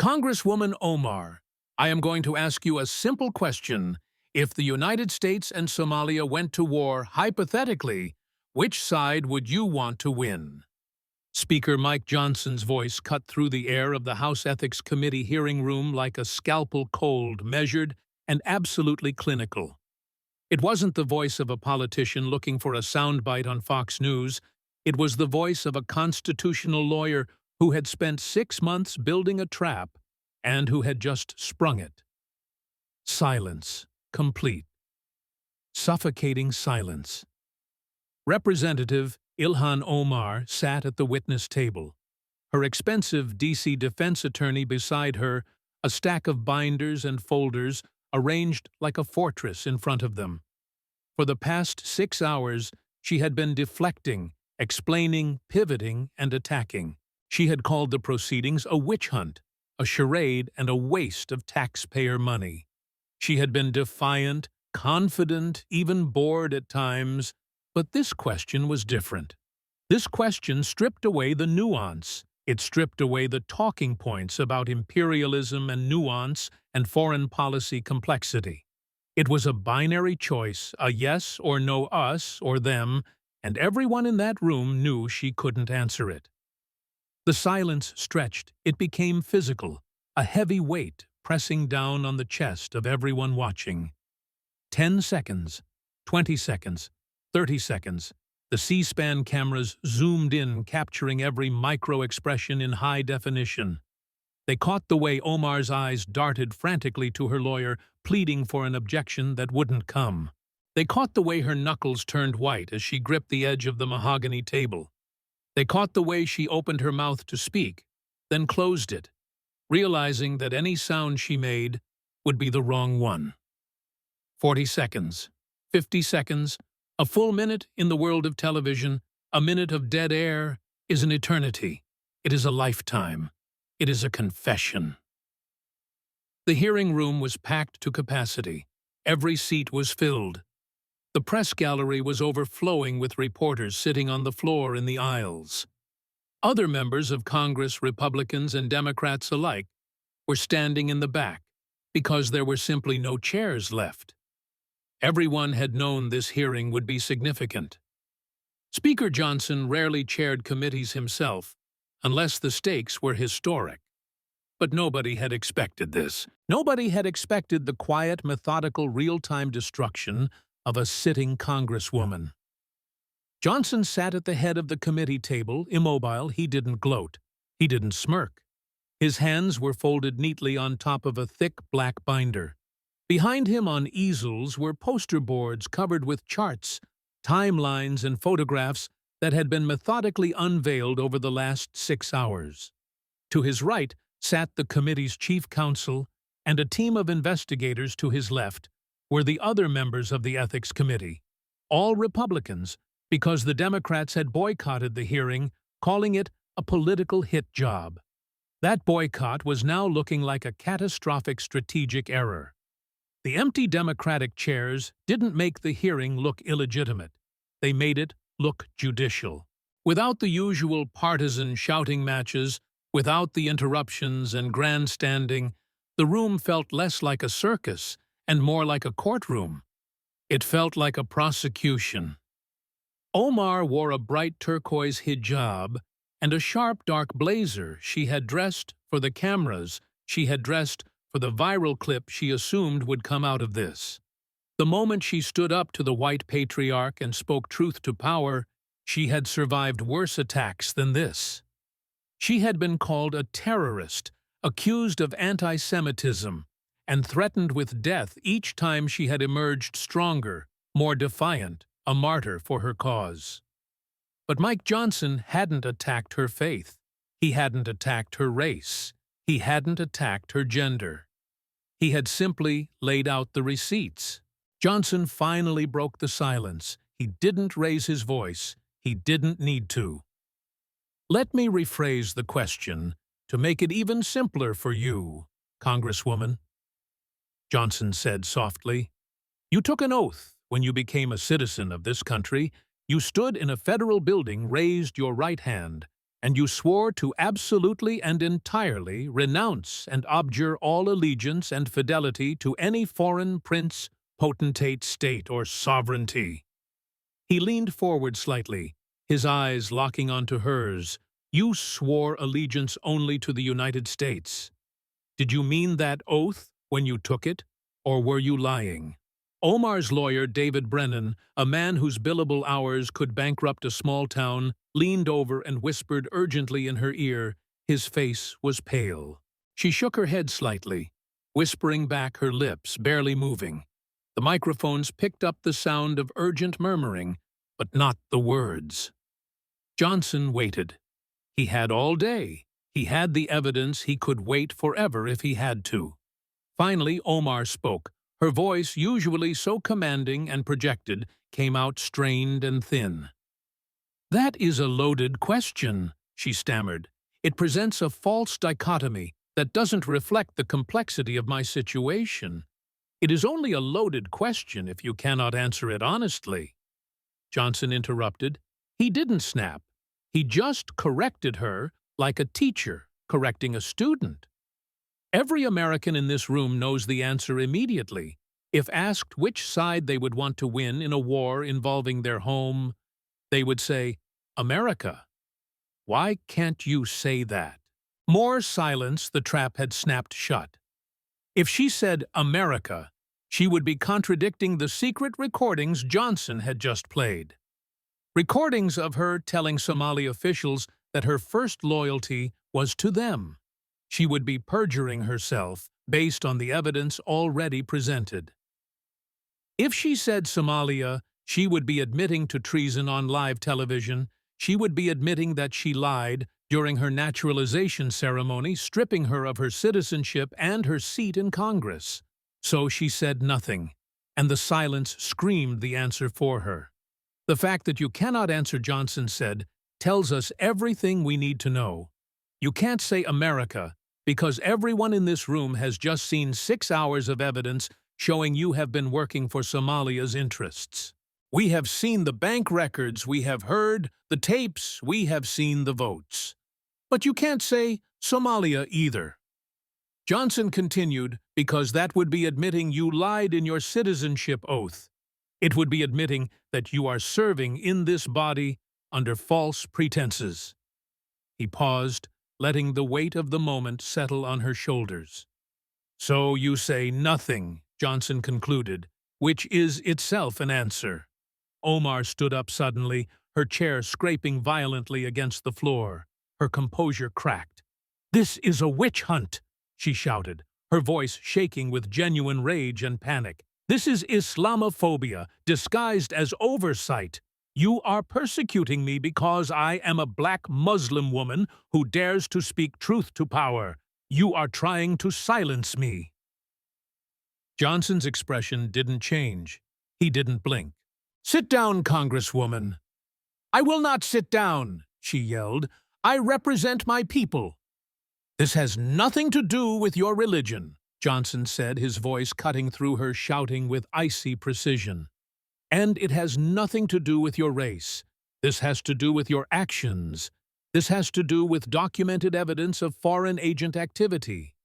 Congresswoman Omar, I am going to ask you a simple question. If the United States and Somalia went to war, hypothetically, which side would you want to win? Speaker Mike Johnson's voice cut through the air of the House Ethics Committee hearing room like a scalpel, cold, measured, and absolutely clinical. It wasn't the voice of a politician looking for a soundbite on Fox News. It was the voice of a constitutional lawyer who had spent 6 months building a trap and who had just sprung it. Silence. Complete. Suffocating silence. Representative Ilhan Omar sat at the witness table, her expensive D.C. defense attorney beside her, a stack of binders and folders arranged like a fortress in front of them. For the past 6 hours, she had been deflecting, explaining, pivoting, and attacking. She had called the proceedings a witch hunt, a charade, and a waste of taxpayer money. She had been defiant, confident, even bored at times, but this question was different. This question stripped away the nuance. It stripped away the talking points about imperialism and nuance and foreign policy complexity. It was a binary choice, a yes or no, us or them, and everyone in that room knew she couldn't answer it. The silence stretched. It became physical, a heavy weight pressing down on the chest of everyone watching. 10 seconds, 20 seconds, 30 seconds. The C-SPAN cameras zoomed in, capturing every micro-expression in high definition. They caught the way Omar's eyes darted frantically to her lawyer, pleading for an objection that wouldn't come. They caught the way her knuckles turned white as she gripped the edge of the mahogany table. They caught the way she opened her mouth to speak, then closed it, realizing that any sound she made would be the wrong one. 40 seconds, 50 seconds, a full minute in the world of television, a minute of dead air, is an eternity. It is a lifetime. It is a confession. The hearing room was packed to capacity. Every seat was filled. The press gallery was overflowing with reporters sitting on the floor in the aisles. Other members of Congress, Republicans and Democrats alike, were standing in the back because there were simply no chairs left. Everyone had known this hearing would be significant. Speaker Johnson rarely chaired committees himself, unless the stakes were historic. But nobody had expected this. Nobody had expected the quiet, methodical, real-time destruction of a sitting congresswoman. Johnson sat at the head of the committee table, immobile. He didn't gloat. He didn't smirk. His hands were folded neatly on top of a thick black binder. Behind him on easels were poster boards covered with charts, timelines, and photographs that had been methodically unveiled over the last 6 hours. To his right sat the committee's chief counsel, and a team of investigators to his left were the other members of the Ethics Committee, all Republicans, because the Democrats had boycotted the hearing, calling it a political hit job. That boycott was now looking like a catastrophic strategic error. The empty Democratic chairs didn't make the hearing look illegitimate. They made it look judicial. Without the usual partisan shouting matches, without the interruptions and grandstanding, the room felt less like a circus and more like a courtroom. It felt like a prosecution. Omar wore a bright turquoise hijab and a sharp dark blazer. She had dressed for the cameras. She had dressed for the viral clip she assumed would come out of this. The moment she stood up to the white patriarch and spoke truth to power, she had survived worse attacks than this. She had been called a terrorist, accused of anti-Semitism, and threatened with death each time she had emerged stronger, more defiant, a martyr for her cause. But Mike Johnson hadn't attacked her faith. He hadn't attacked her race. He hadn't attacked her gender. He had simply laid out the receipts. Johnson finally broke the silence. He didn't raise his voice. He didn't need to. Let me rephrase the question to make it even simpler for you, Congresswoman. Johnson said softly. You took an oath when you became a citizen of this country. You stood in a federal building, raised your right hand, and you swore to absolutely and entirely renounce and abjure all allegiance and fidelity to any foreign prince, potentate, state, or sovereignty. He leaned forward slightly, his eyes locking onto hers. You swore allegiance only to the United States. Did you mean that oath when you took it, or were you lying? Omar's lawyer, David Brennan, a man whose billable hours could bankrupt a small town, leaned over and whispered urgently in her ear. His face was pale. She shook her head slightly, whispering back, her lips barely moving. The microphones picked up the sound of urgent murmuring, but not the words. Johnson waited. He had all day. He had the evidence. He could wait forever if he had to. Finally, Omar spoke. Her voice, usually so commanding and projected, came out strained and thin. "That is a loaded question," she stammered. "It presents a false dichotomy that doesn't reflect the complexity of my situation. It is only a loaded question if you cannot answer it honestly." Johnson interrupted. He didn't snap. He just corrected her like a teacher correcting a student. Every American in this room knows the answer immediately. If asked which side they would want to win in a war involving their home, they would say, America. Why can't you say that? More silence. The trap had snapped shut. If she said America, she would be contradicting the secret recordings Johnson had just played. Recordings of her telling Somali officials that her first loyalty was to them. She would be perjuring herself based on the evidence already presented. If she said Somalia, she would be admitting to treason on live television. She would be admitting that she lied during her naturalization ceremony, stripping her of her citizenship and her seat in Congress. So she said nothing, and the silence screamed the answer for her. The fact that you cannot answer, Johnson said, tells us everything we need to know. You can't say America because everyone in this room has just seen 6 hours of evidence showing you have been working for Somalia's interests. We have seen the bank records, we have heard the tapes, we have seen the votes. But you can't say Somalia either. Johnson continued, because that would be admitting you lied in your citizenship oath. It would be admitting that you are serving in this body under false pretenses. He paused, letting the weight of the moment settle on her shoulders. So you say nothing, Johnson concluded, which is itself an answer. Omar stood up suddenly, her chair scraping violently against the floor. Her composure cracked. "This is a witch hunt," she shouted, her voice shaking with genuine rage and panic. "This is Islamophobia, disguised as oversight. You are persecuting me because I am a black Muslim woman who dares to speak truth to power. You are trying to silence me." Johnson's expression didn't change. He didn't blink. "Sit down, Congresswoman." "I will not sit down," she yelled. "I represent my people." "This has nothing to do with your religion," Johnson said, his voice cutting through her shouting with icy precision. "And it has nothing to do with your race. This has to do with your actions. This has to do with documented evidence of foreign agent activity.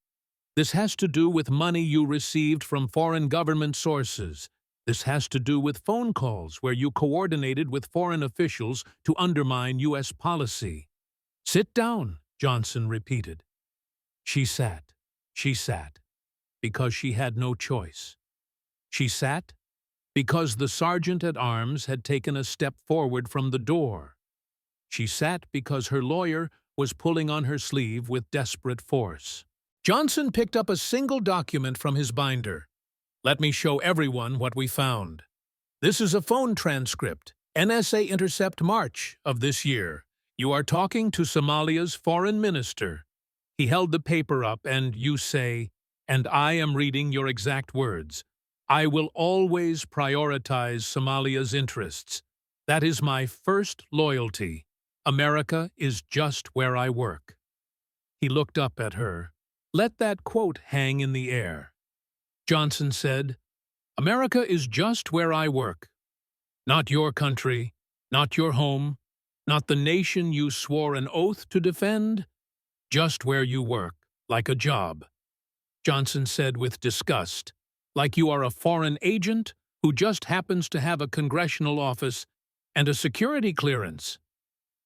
This has to do with money you received from foreign government sources. This has to do with phone calls where you coordinated with foreign officials to undermine U.S. policy." "Sit down," Johnson repeated. She sat, because she had no choice. She sat because the sergeant-at-arms had taken a step forward from the door. She sat because her lawyer was pulling on her sleeve with desperate force. Johnson picked up a single document from his binder. "Let me show everyone what we found. This is a phone transcript, NSA Intercept March of this year. You are talking to Somalia's foreign minister." He held the paper up and you say, and I am reading your exact words, "I will always prioritize Somalia's interests. That is my first loyalty. America is just where I work." He looked up at her. Let that quote hang in the air. Johnson said, "America is just where I work. Not your country, not your home, Not the nation you swore an oath to defend? Just where you work, like a job. Johnson said with disgust, like you are a foreign agent who just happens to have a congressional office and a security clearance.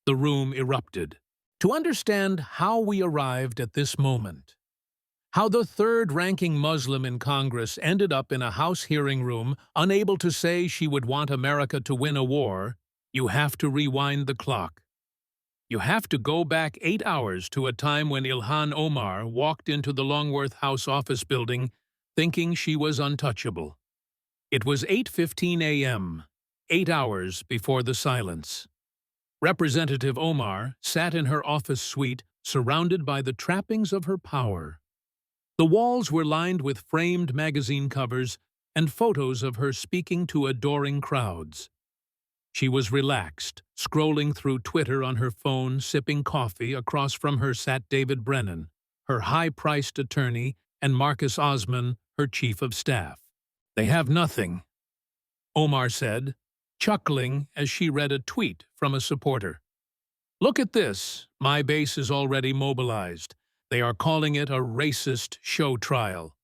The room erupted. To understand how we arrived at this moment, how the third-ranking Muslim in Congress ended up in a House hearing room, unable to say she would want America to win a war, you have to rewind the clock. You have to go back 8 hours to a time when Ilhan Omar walked into the Longworth House office building thinking she was untouchable. It was 8:15 a.m., 8 hours before the silence. Representative Omar sat in her office suite surrounded by the trappings of her power. The walls were lined with framed magazine covers and photos of her speaking to adoring crowds. She was relaxed, scrolling through Twitter on her phone, sipping coffee. Across from her sat David Brennan, her high-priced attorney, and Marcus Osman, her chief of staff. They have nothing, Omar said, chuckling as she read a tweet from a supporter. Look at this. My base is already mobilized. They are calling it a racist show trial.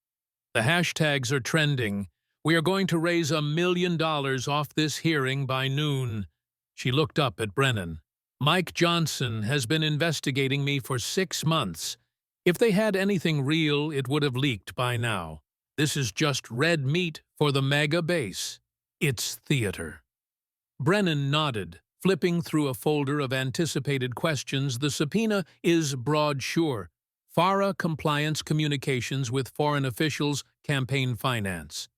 The hashtags are trending. We are going to raise $1 million off this hearing by noon. She looked up at Brennan. Mike Johnson has been investigating me for 6 months. If they had anything real, it would have leaked by now. This is just red meat for the mega base. It's theater. Brennan nodded, flipping through a folder of anticipated questions. The subpoena is broadsure. FARA compliance communications with foreign officials, campaign finance.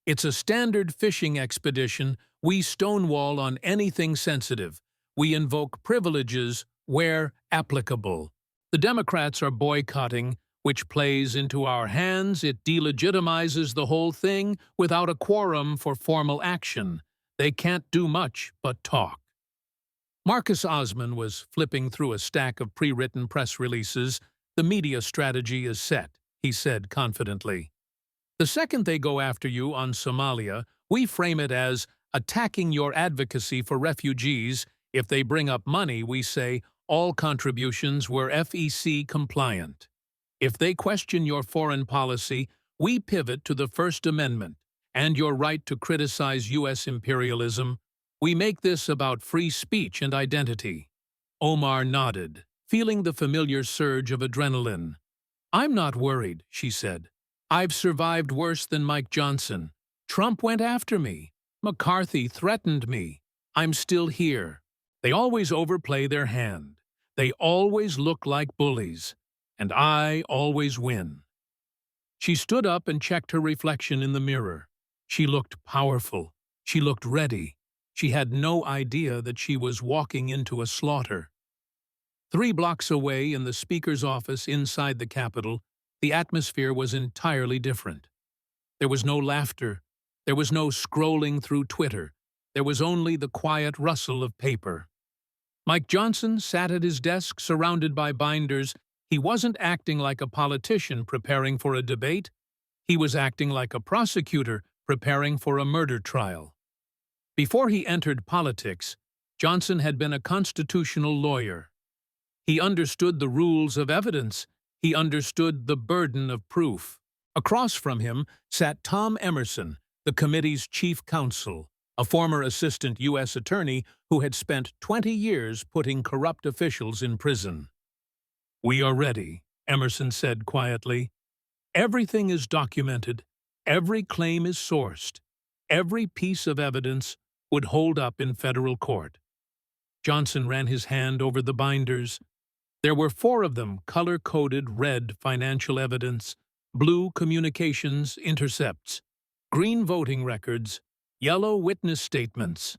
It's a standard fishing expedition. We stonewall on anything sensitive. We invoke privileges where applicable. The Democrats are boycotting, which plays into our hands. It delegitimizes the whole thing without a quorum for formal action. They can't do much but talk. Marcus Osman was flipping through a stack of pre-written press releases. The media strategy is set, he said confidently. The second they go after you on Somalia, we frame it as attacking your advocacy for refugees. If they bring up money, we say all contributions were FEC compliant. If they question your foreign policy, we pivot to the First Amendment and your right to criticize U.S. imperialism. We make this about free speech and identity. Omar nodded, feeling the familiar surge of adrenaline. I'm not worried, she said. I've survived worse than Mike Johnson. Trump went after me. McCarthy threatened me. I'm still here. They always overplay their hand. They always look like bullies. And I always win. She stood up and checked her reflection in the mirror. She looked powerful. She looked ready. She had no idea that she was walking into a slaughter. 3 blocks away in the Speaker's office inside the Capitol, the atmosphere was entirely different. There was no laughter. There was no scrolling through Twitter. There was only the quiet rustle of paper. Mike Johnson sat at his desk surrounded by binders. He wasn't acting like a politician preparing for a debate. He was acting like a prosecutor preparing for a murder trial. Before he entered politics, Johnson had been a constitutional lawyer. He understood the rules of evidence. He understood the burden of proof. Across from him sat Tom Emerson, the committee's chief counsel, a former assistant U.S. attorney who had spent 20 years putting corrupt officials in prison. We are ready, Emerson said quietly. Everything is documented. Every claim is sourced. Every piece of evidence would hold up in federal court. Johnson ran his hand over the binders. There were 4 of them, color-coded red financial evidence, blue communications intercepts, green voting records, yellow witness statements.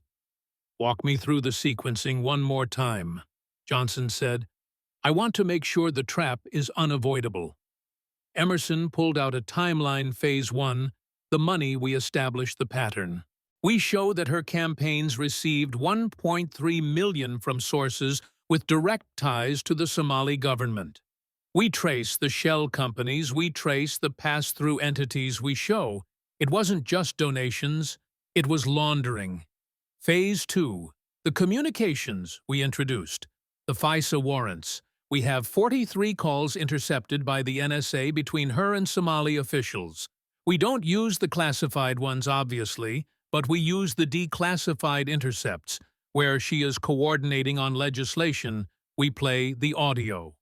Walk me through the sequencing one more time, Johnson said. I want to make sure the trap is unavoidable. Emerson pulled out a timeline. Phase 1, the money. We established the pattern. We show that her campaigns received $1.3 million from sources with direct ties to the Somali government. We trace the shell companies, we trace the pass-through entities. We show it wasn't just donations, it was laundering. Phase 2, The communications we introduced, the FISA warrants. We have 43 calls intercepted by the NSA between her and Somali officials. We don't use the classified ones, obviously, but we use the declassified intercepts, where she is coordinating on legislation. We play the audio.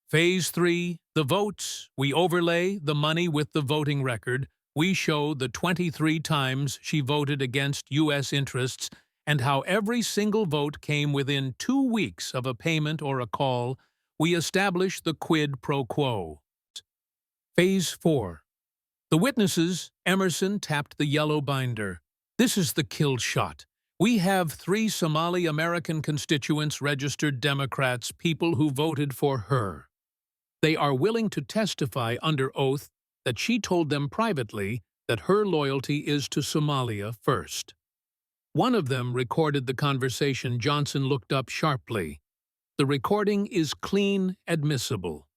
Phase 3, the votes. We overlay the money with the voting record. We show the 23 times she voted against U.S. interests and how every single vote came within 2 weeks of a payment or a call. We establish the quid pro quo. Phase 4. The witnesses. Emerson tapped the yellow binder. This is the kill shot. We have 3 Somali American constituents, registered Democrats, people who voted for her. They are willing to testify under oath that she told them privately that her loyalty is to Somalia first. One of them recorded the conversation. Johnson looked up sharply. The recording is clean, admissible.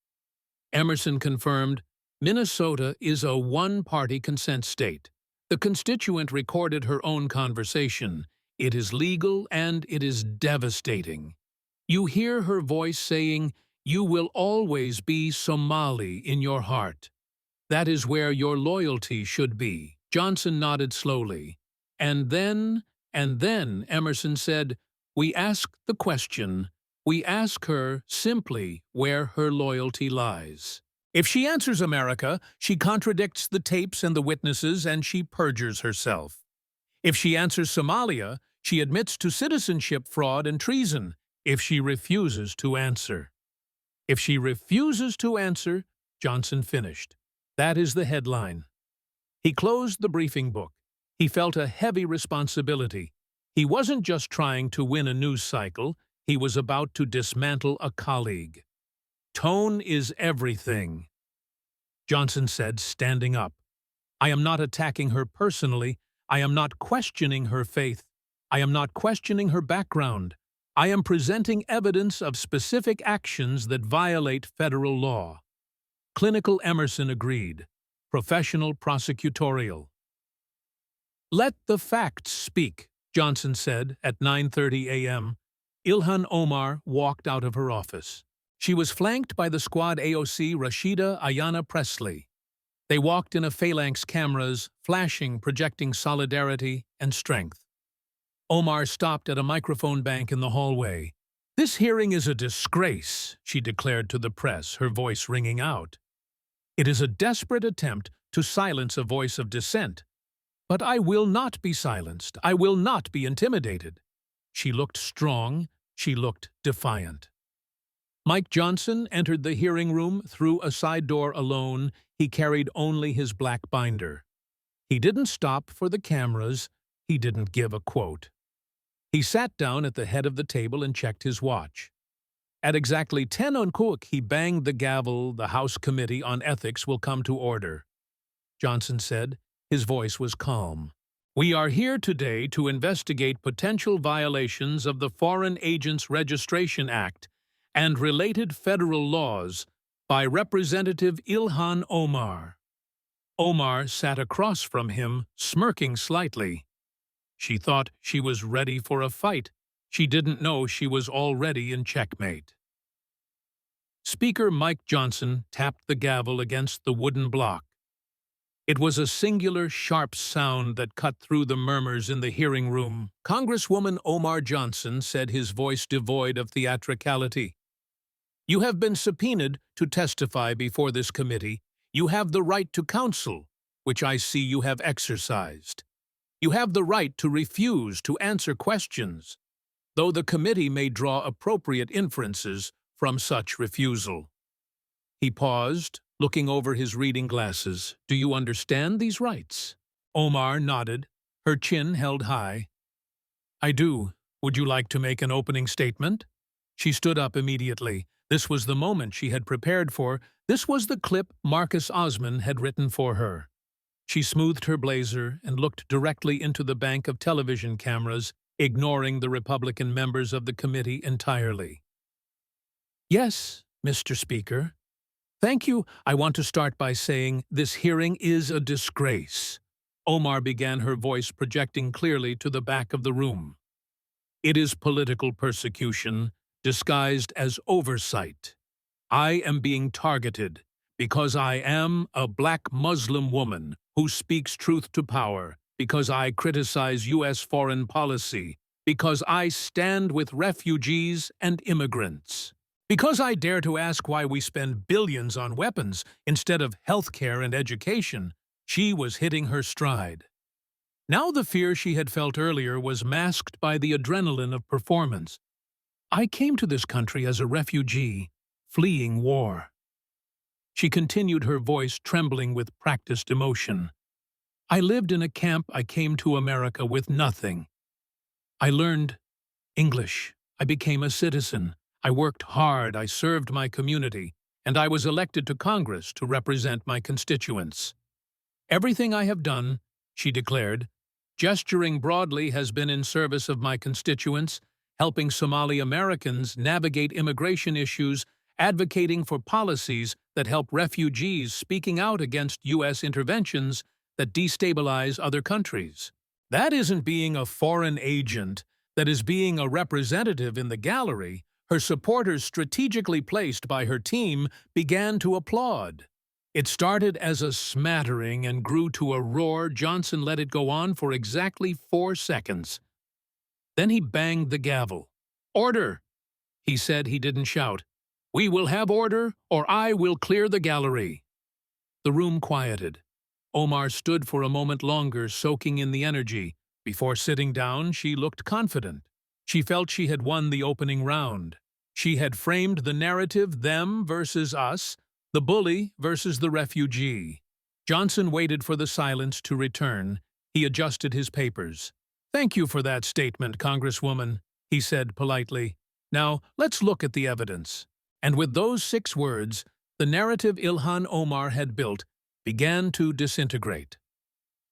Emerson confirmed, Minnesota is a one-party consent state. The constituent recorded her own conversation. It is legal and it is devastating. You hear her voice saying, "You will always be Somali in your heart. That is where your loyalty should be." Johnson nodded slowly. And then, Emerson said, we ask the question. We ask her simply where her loyalty lies. If she answers America, she contradicts the tapes and the witnesses and she perjures herself. If she answers Somalia, she admits to citizenship fraud and treason. If she refuses to answer. If she refuses to answer, Johnson finished. That is the headline. He closed the briefing book. He felt a heavy responsibility. He wasn't just trying to win a news cycle, he was about to dismantle a colleague. Tone is everything, Johnson said, standing up. I am not attacking her personally. I am not questioning her faith. I am not questioning her background. I am presenting evidence of specific actions that violate federal law. Clinical. Emerson agreed. Professional. Prosecutorial. Let the facts speak, Johnson said at 9:30 a.m. Ilhan Omar walked out of her office. She was flanked by the squad AOC Rashida Ayanna Presley. They walked in a phalanx, cameras flashing, projecting solidarity and strength. Omar stopped at a microphone bank in the hallway. This hearing is a disgrace, she declared to the press, her voice ringing out. It is a desperate attempt to silence a voice of dissent. But I will not be silenced. I will not be intimidated. She looked strong. She looked defiant. Mike Johnson entered the hearing room through a side door alone. He carried only his black binder. He didn't stop for the cameras. He didn't give a quote. He sat down at the head of the table and checked his watch. At exactly 10 o'clock, he banged the gavel. The House Committee on Ethics will come to order, Johnson said. His voice was calm. We are here today to investigate potential violations of the Foreign Agents Registration Act and related federal laws by Representative Ilhan Omar. Omar sat across from him, smirking slightly. She thought she was ready for a fight. She didn't know she was already in checkmate. Speaker Mike Johnson tapped the gavel against the wooden block. It was a singular, sharp sound that cut through the murmurs in the hearing room. Congresswoman Omar Johnson said, his voice devoid of theatricality. You have been subpoenaed to testify before this committee. You have the right to counsel, which I see you have exercised. You have the right to refuse to answer questions, though the committee may draw appropriate inferences from such refusal. He paused, looking over his reading glasses. Do you understand these rights? Omar nodded, her chin held high. I do. Would you like to make an opening statement? She stood up immediately. This was the moment she had prepared for. This was the clip Marcus Osman had written for her. She smoothed her blazer and looked directly into the bank of television cameras, ignoring the Republican members of the committee entirely. Yes, Mr. Speaker. Thank you. I want to start by saying this hearing is a disgrace. Omar began, her voice projecting clearly to the back of the room. It is political persecution disguised as oversight. I am being targeted because I am a black Muslim woman who speaks truth to power, because I criticize U.S. foreign policy, because I stand with refugees and immigrants, because I dare to ask why we spend billions on weapons instead of healthcare and education. She was hitting her stride. Now the fear she had felt earlier was masked by the adrenaline of performance. I came to this country as a refugee, fleeing war. She continued, her voice trembling with practiced emotion. I lived in a camp. I came to America with nothing. I learned English. I became a citizen. I worked hard. I served my community. And I was elected to Congress to represent my constituents. Everything I have done, she declared, gesturing broadly, has been in service of my constituents, helping Somali Americans navigate immigration issues, advocating for policies that help refugees, speaking out against U.S. interventions that destabilize other countries. That isn't being a foreign agent, that is being a representative in the gallery. Her supporters, strategically placed by her team, began to applaud. It started as a smattering and grew to a roar. Johnson let it go on for exactly 4 seconds. Then he banged the gavel. "Order!" He said. He didn't shout. "We will have order, or I will clear the gallery." The room quieted. Omar stood for a moment longer, soaking in the energy. Before sitting down, she looked confident. She felt she had won the opening round. She had framed the narrative, them versus us, the bully versus the refugee. Johnson waited for the silence to return. He adjusted his papers. "Thank you for that statement, Congresswoman," he said politely. "Now, let's look at the evidence." And with those 6 words, the narrative Ilhan Omar had built began to disintegrate.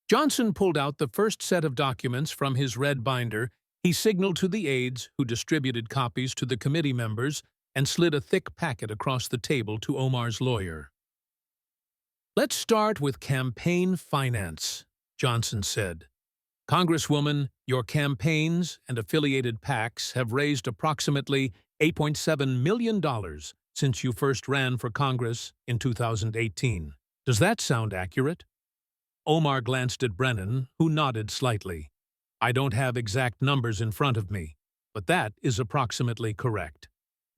Johnson pulled out the first set of documents from his red binder. He signaled to the aides, who distributed copies to the committee members, and slid a thick packet across the table to Omar's lawyer. "Let's start with campaign finance," Johnson said. "Congresswoman, your campaigns and affiliated PACs have raised approximately $8.7 million since you first ran for Congress in 2018. Does that sound accurate?" Omar glanced at Brennan, who nodded slightly. "I don't have exact numbers in front of me, but that is approximately correct."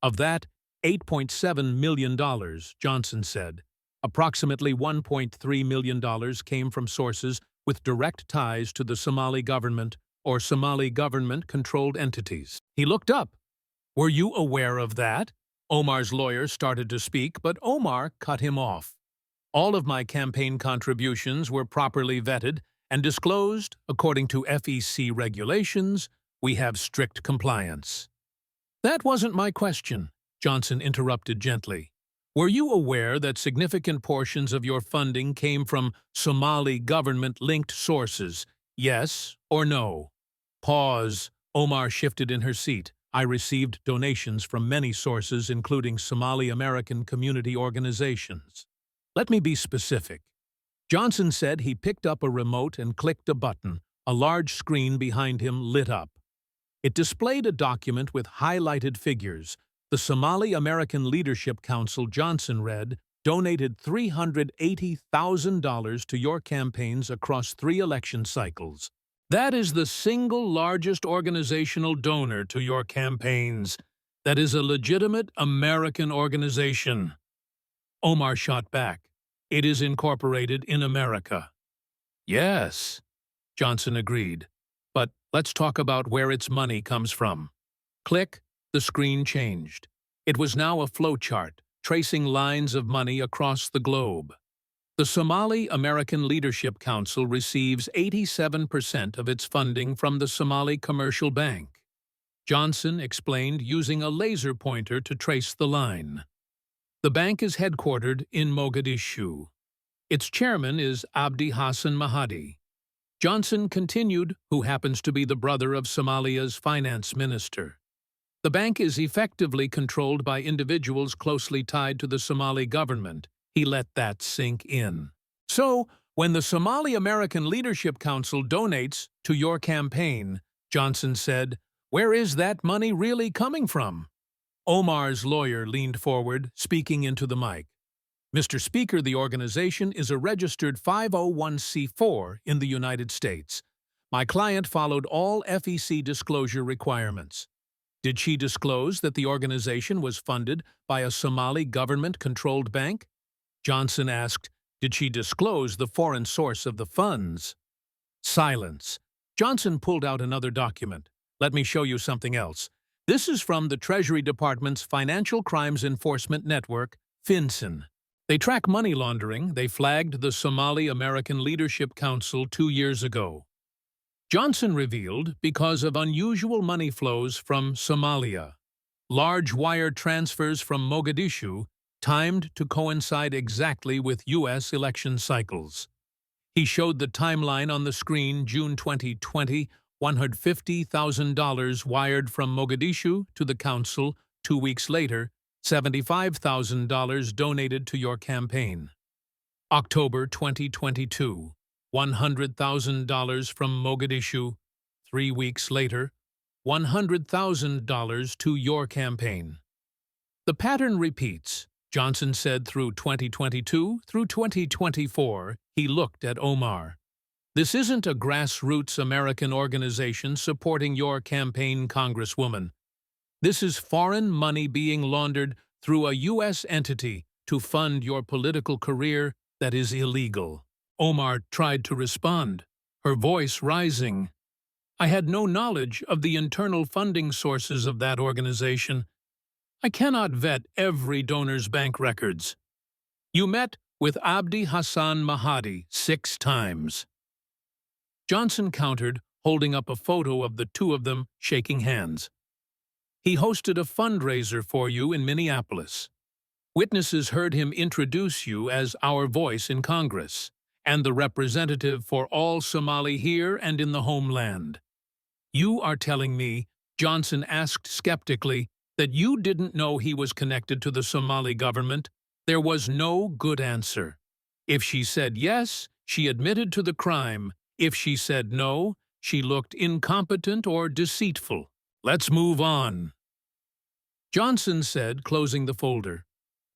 Of that $8.7 million, Johnson said, approximately $1.3 million came from sources with direct ties to the Somali government or Somali government-controlled entities. He looked up. "Were you aware of that?" Omar's lawyer started to speak, but Omar cut him off. "All of my campaign contributions were properly vetted and disclosed according to FEC regulations. We have strict compliance." "That wasn't my question," Johnson interrupted gently. "Were you aware that significant portions of your funding came from Somali government-linked sources? Yes or no?" Pause. Omar shifted in her seat. "I received donations from many sources, including Somali American community organizations." "Let me be specific." Johnson said. He picked up a remote and clicked a button. A large screen behind him lit up. It displayed a document with highlighted figures. The Somali American Leadership Council, Johnson read, donated $380,000 to your campaigns across 3 election cycles. That is the single largest organizational donor to your campaigns. That is a legitimate American organization. Omar shot back. "It is incorporated in America." "Yes," Johnson agreed. "But let's talk about where its money comes from." Click, the screen changed. It was now a flowchart, tracing lines of money across the globe. The Somali American Leadership Council receives 87% of its funding from the Somali Commercial Bank. Johnson explained, using a laser pointer to trace the line. The bank is headquartered in Mogadishu. Its chairman is Abdi Hassan Mahdi. Johnson continued, who happens to be the brother of Somalia's finance minister. The bank is effectively controlled by individuals closely tied to the Somali government. He let that sink in. "So, when the Somali American Leadership Council donates to your campaign," Johnson said, Where is that money really coming from? Omar's lawyer leaned forward, speaking into the mic. Mr. Speaker, the organization is a registered 501c4 in the United States. My client followed all FEC disclosure requirements. Did she disclose that the organization was funded by a Somali government-controlled bank? Johnson asked, did she disclose the foreign source of the funds? Silence. Johnson pulled out another document. Let me show you something else. This is from the Treasury Department's Financial Crimes Enforcement Network, FinCEN. They track money laundering. They flagged the Somali American Leadership Council 2 years ago. Johnson revealed because of unusual money flows from Somalia. Large wire transfers from Mogadishu timed to coincide exactly with U.S. election cycles. He showed the timeline on the screen. June 2020, $150,000 wired from Mogadishu to the council. 2 weeks later, $75,000 donated to your campaign. October 2022, $100,000 from Mogadishu. 3 weeks later, $100,000 to your campaign. The pattern repeats, Johnson said. Through 2022 through 2024, he looked at Omar. This isn't a grassroots American organization supporting your campaign, Congresswoman. This is foreign money being laundered through a U.S. entity to fund your political career that is illegal. Omar tried to respond, her voice rising. I had no knowledge of the internal funding sources of that organization. I cannot vet every donor's bank records. You met with Abdi Hassan Mahdi 6 times. Johnson countered, holding up a photo of the two of them shaking hands. He hosted a fundraiser for you in Minneapolis. Witnesses heard him introduce you as our voice in Congress and the representative for all Somali here and in the homeland. You are telling me, Johnson asked skeptically, that you didn't know he was connected to the Somali government? There was no good answer. If she said yes, she admitted to the crime. If she said no, she looked incompetent or deceitful. Let's move on. Johnson said, closing the folder.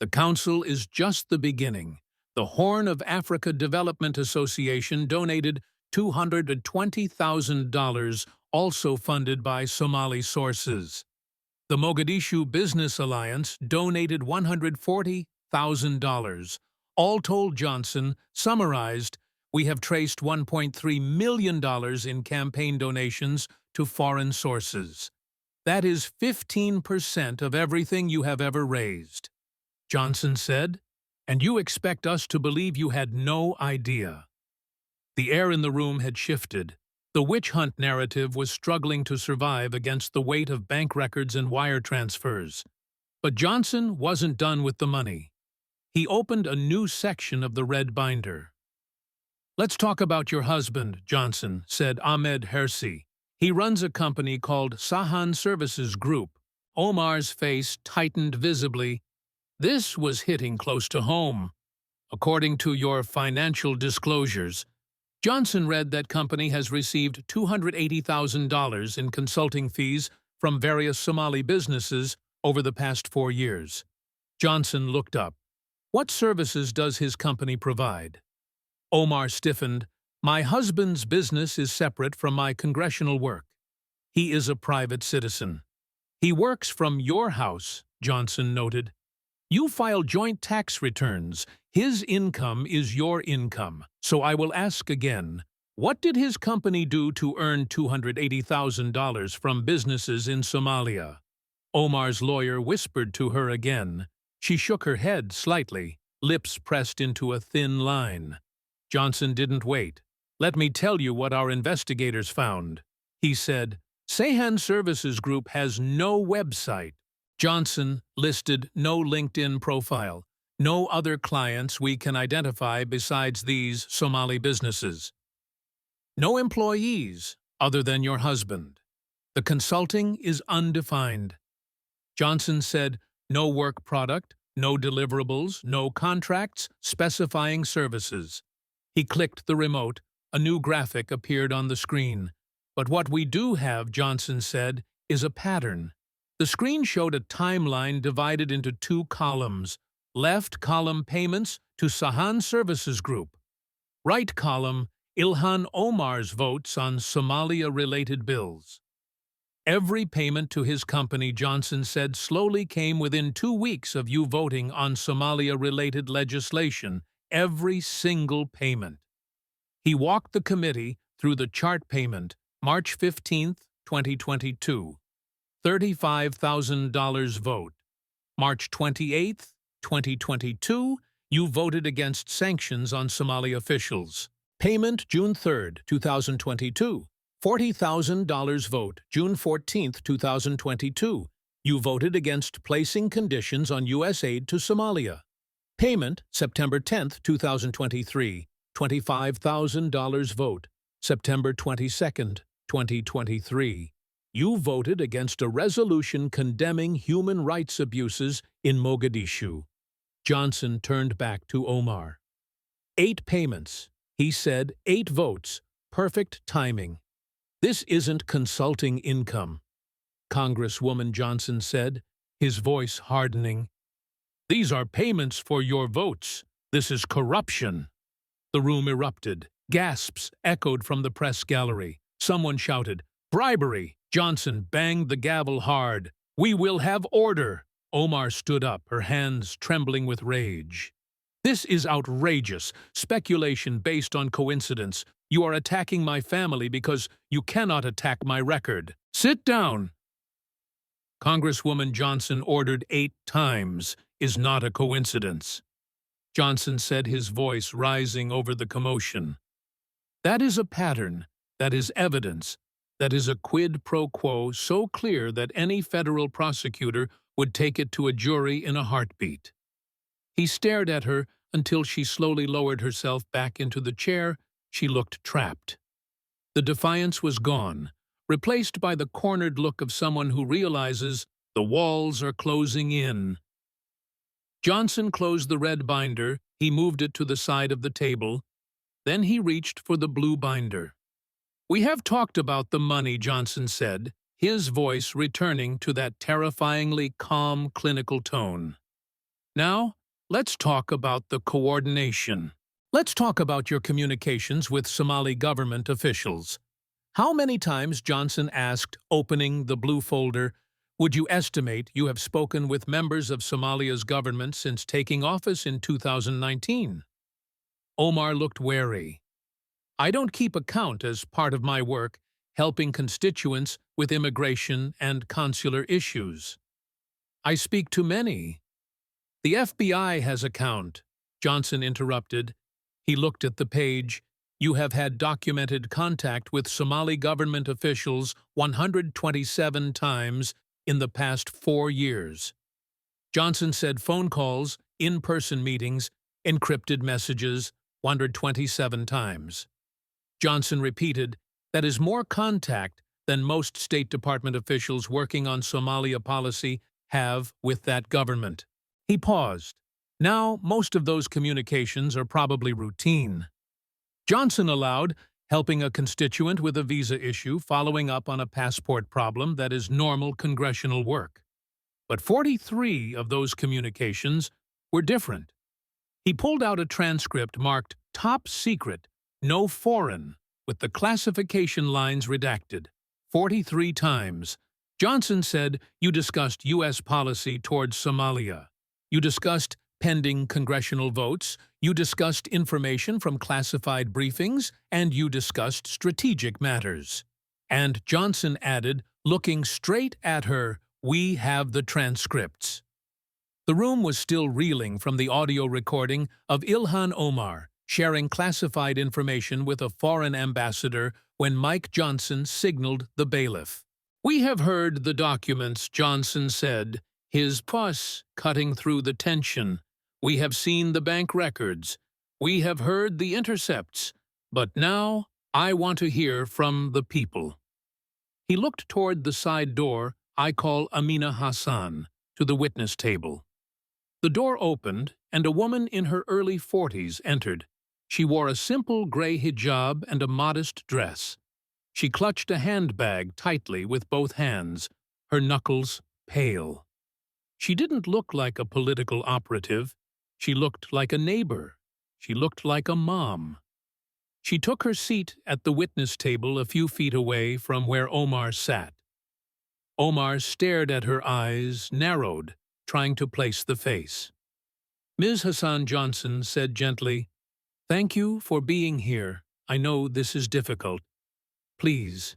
The council is just the beginning. The Horn of Africa Development Association donated $220,000, also funded by Somali sources. The Mogadishu Business Alliance donated $140,000. All told, Johnson summarized, we have traced $1.3 million in campaign donations to foreign sources. That is 15% of everything you have ever raised. Johnson said, and you expect us to believe you had no idea. The air in the room had shifted. The witch hunt narrative was struggling to survive against the weight of bank records and wire transfers. But Johnson wasn't done with the money. He opened a new section of the red binder. Let's talk about your husband, Johnson, said Ahmed Hersi. He runs a company called Sahan Services Group. Omar's face tightened visibly. This was hitting close to home. According to your financial disclosures, Johnson read that company has received $280,000 in consulting fees from various Somali businesses over the past 4 years. Johnson looked up. What services does his company provide? Omar stiffened. My husband's business is separate from my congressional work. He is a private citizen. He works from your house, Johnson noted. You file joint tax returns. His income is your income. So I will ask again, what did his company do to earn $280,000 from businesses in Somalia? Omar's lawyer whispered to her again. She shook her head slightly, lips pressed into a thin line. Johnson didn't wait. Let me tell you what our investigators found. He said, Sahan Services Group has no website. Johnson listed no LinkedIn profile, no other clients we can identify besides these Somali businesses. No employees other than your husband. The consulting is undefined. Johnson said, no work product, no deliverables, no contracts specifying services. He clicked the remote. A new graphic appeared on the screen. But what we do have, Johnson said, is a pattern. The screen showed a timeline divided into two columns. Left column payments to Sahan Services Group. Right column, Ilhan Omar's votes on Somalia-related bills. Every payment to his company, Johnson said, slowly came within 2 weeks of you voting on Somalia-related legislation. Every single payment. He walked the committee through the chart payment, March 15, 2022. $35,000 vote. March 28, 2022, you voted against sanctions on Somali officials. Payment June 3, 2022. $40,000 vote, June 14, 2022. You voted against placing conditions on U.S. aid to Somalia. Payment September 10, 2023. $25,000 vote, September 22, 2023. You voted against a resolution condemning human rights abuses in Mogadishu. Johnson turned back to Omar. 8 payments. He said 8 votes. Perfect timing. This isn't consulting income, Congresswoman Johnson said, his voice hardening. These are payments for your votes. This is corruption. The room erupted. Gasps echoed from the press gallery. Someone shouted, "Bribery!" Johnson banged the gavel hard. "We will have order!" Omar stood up, her hands trembling with rage. "This is outrageous. Speculation based on coincidence. You are attacking my family because you cannot attack my record. Sit down!" Congresswoman Johnson ordered 8 times. Is not a coincidence. Johnson said, his voice rising over the commotion. That is a pattern. That is evidence. That is a quid pro quo so clear that any federal prosecutor would take it to a jury in a heartbeat. He stared at her until she slowly lowered herself back into the chair. She looked trapped. The defiance was gone, replaced by the cornered look of someone who realizes the walls are closing in. Johnson closed the red binder. He moved it to the side of the table. Then he reached for the blue binder. "We have talked about the money," Johnson said, his voice returning to that terrifyingly calm, clinical tone. "Now, let's talk about the coordination. Let's talk about your communications with Somali government officials. How many times," Johnson asked, opening the blue folder, "would you estimate you have spoken with members of Somalia's government since taking office in 2019? Omar looked wary. "I don't keep account as part of my work, helping constituents with immigration and consular issues. I speak to many." "The FBI has a count," Johnson interrupted. He looked at the page. "You have had documented contact with Somali government officials 127 times in the past 4 years. Johnson said phone calls, in-person meetings, encrypted messages, 127 times. Johnson repeated, "That is more contact than most State Department officials working on Somalia policy have with that government." He paused. "Now, most of those communications are probably routine." Johnson allowed, helping a constituent with a visa issue, following up on a passport problem that is normal congressional work. But 43 of those communications were different. He pulled out a transcript marked "Top Secret, No Foreign," with the classification lines redacted. 43 times. Johnson said, "You discussed U.S. policy towards Somalia. You discussed pending congressional votes, you discussed information from classified briefings, and you discussed strategic matters." And Johnson added, looking straight at her, "We have the transcripts." The room was still reeling from the audio recording of Ilhan Omar sharing classified information with a foreign ambassador when Mike Johnson signaled the bailiff. "We have heard the documents," Johnson said, his pulse cutting through the tension. "We have seen the bank records. We have heard the intercepts. But now I want to hear from the people." He looked toward the side door I call Amina Hassan, to the witness table. The door opened, and a woman in her early 40s entered. She wore a simple gray hijab and a modest dress. She clutched a handbag tightly with both hands, her knuckles pale. She didn't look like a political operative. She looked like a neighbor. She looked like a mom. She took her seat at the witness table a few feet away from where Omar sat. Omar stared at her eyes, narrowed, trying to place the face. Ms. Hassan Johnson said gently, "Thank you for being here. I know this is difficult. Please,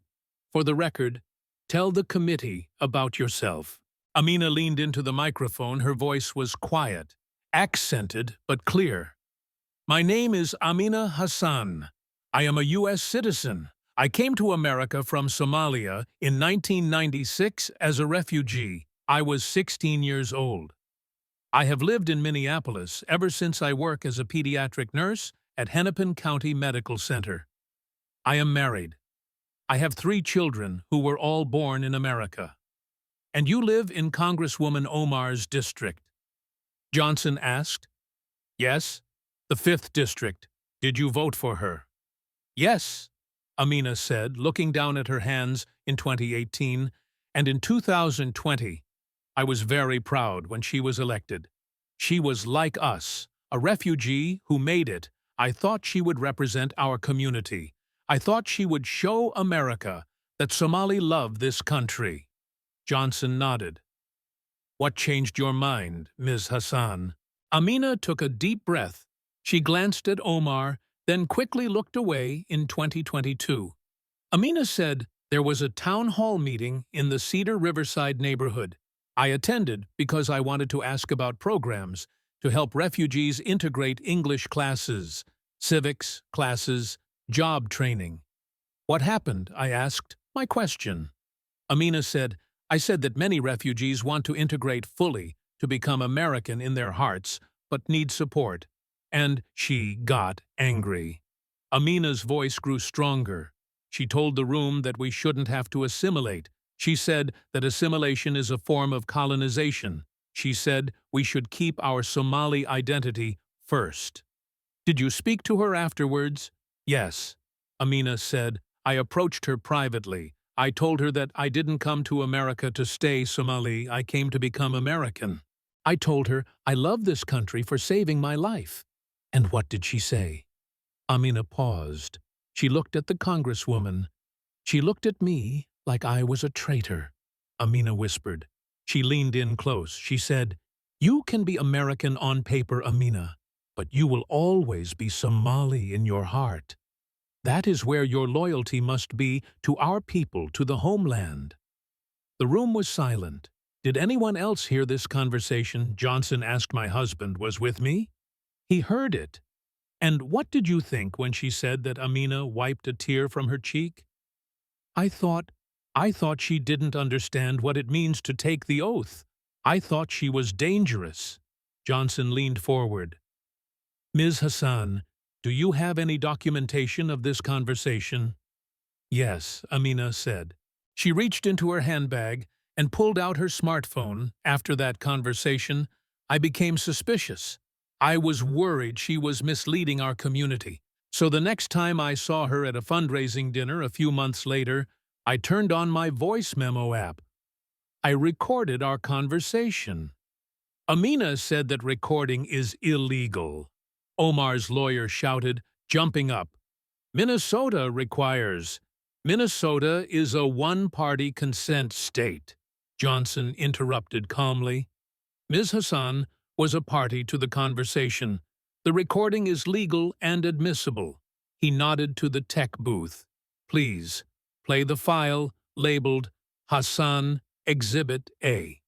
for the record, tell the committee about yourself." Amina leaned into the microphone. Her voice was quiet, accented but clear. "My name is Amina Hassan. I am a U.S. citizen. I came to America from Somalia in 1996 as a refugee. I was 16 years old. I have lived in Minneapolis ever since I work as a pediatric nurse at Hennepin County Medical Center. I am married. I have 3 children who were all born in America." "And you live in Congresswoman Omar's district?" Johnson asked. "Yes, the 5th district. Did you vote for her?" "Yes," Amina said, looking down at her hands in 2018, "and in 2020. I was very proud when she was elected. She was like us, a refugee who made it. I thought she would represent our community. I thought she would show America that Somali love this country." Johnson nodded. "What changed your mind, Ms. Hassan?" Amina took a deep breath. She glanced at Omar, then quickly looked away in 2022. Amina said, "There was a town hall meeting in the Cedar Riverside neighborhood. I attended because I wanted to ask about programs to help refugees integrate English classes, civics classes, job training." "What happened?" I asked. "My question." Amina said, "I said that many refugees want to integrate fully, to become American in their hearts, but need support." And she got angry. Amina's voice grew stronger. She told the room that we shouldn't have to assimilate. She said that assimilation is a form of colonization. She said we should keep our Somali identity first. "Did you speak to her afterwards?" "Yes," Amina said. "I approached her privately. I told her that I didn't come to America to stay Somali. I came to become American. I told her I love this country for saving my life." "And what did she say?" Amina paused. She looked at the Congresswoman. "She looked at me like I was a traitor," Amina whispered. She leaned in close. She said, "You can be American on paper, Amina, but you will always be Somali in your heart. That is where your loyalty must be, to our people, to the homeland." The room was silent. "Did anyone else hear this conversation?" Johnson asked. "My husband was with me. He heard it." "And what did you think when she said that?" Amina wiped a tear from her cheek. I thought she didn't understand what it means to take the oath. I thought she was dangerous." Johnson leaned forward. "Ms. Hassan, do you have any documentation of this conversation?" "Yes," Amina said. She reached into her handbag and pulled out her smartphone. "After that conversation, I became suspicious. I was worried she was misleading our community. So the next time I saw her at a fundraising dinner a few months later, I turned on my voice memo app. I recorded our conversation." Amina said that recording is illegal. Omar's lawyer shouted, jumping up. "Minnesota requires." "Minnesota is a one-party consent state," Johnson interrupted calmly. Ms. Hassan was a party to the conversation. "The recording is legal and admissible." He nodded to the tech booth. "Please, play the file labeled Hassan Exhibit A."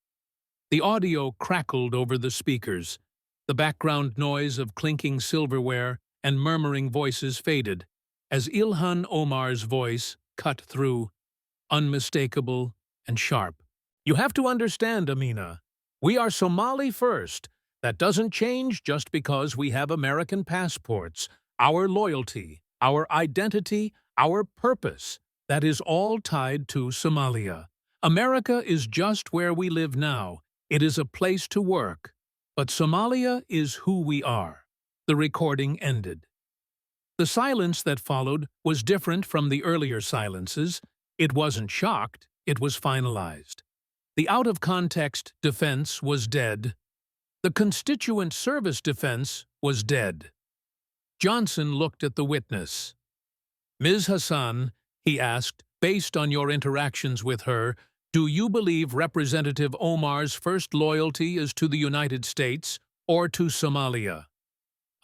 The audio crackled over the speakers. The background noise of clinking silverware and murmuring voices faded as Ilhan Omar's voice cut through, unmistakable and sharp. "You have to understand, Amina. We are Somali first. That doesn't change just because we have American passports. Our loyalty, our identity, our purpose, that is all tied to Somalia. America is just where we live now. It is a place to work. But Somalia is who we are." The recording ended. The silence that followed was different from the earlier silences. It wasn't shocked, it was finalized. The out-of-context defense was dead. The constituent service defense was dead. Johnson looked at the witness. Ms. Hassan, he asked, based on your interactions with her, do you believe Representative Omar's first loyalty is to the United States or to Somalia?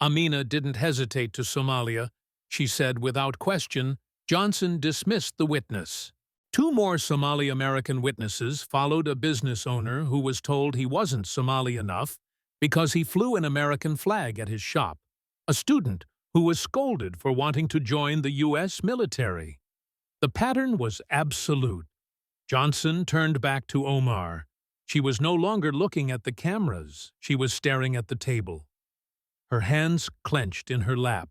Amina didn't hesitate to Somalia. She said without question. Johnson dismissed the witness. Two more Somali-American witnesses followed a business owner who was told he wasn't Somali enough because he flew an American flag at his shop, a student who was scolded for wanting to join the U.S. military. The pattern was absolute. Johnson turned back to Omar. She was no longer looking at the cameras. She was staring at the table. Her hands clenched in her lap.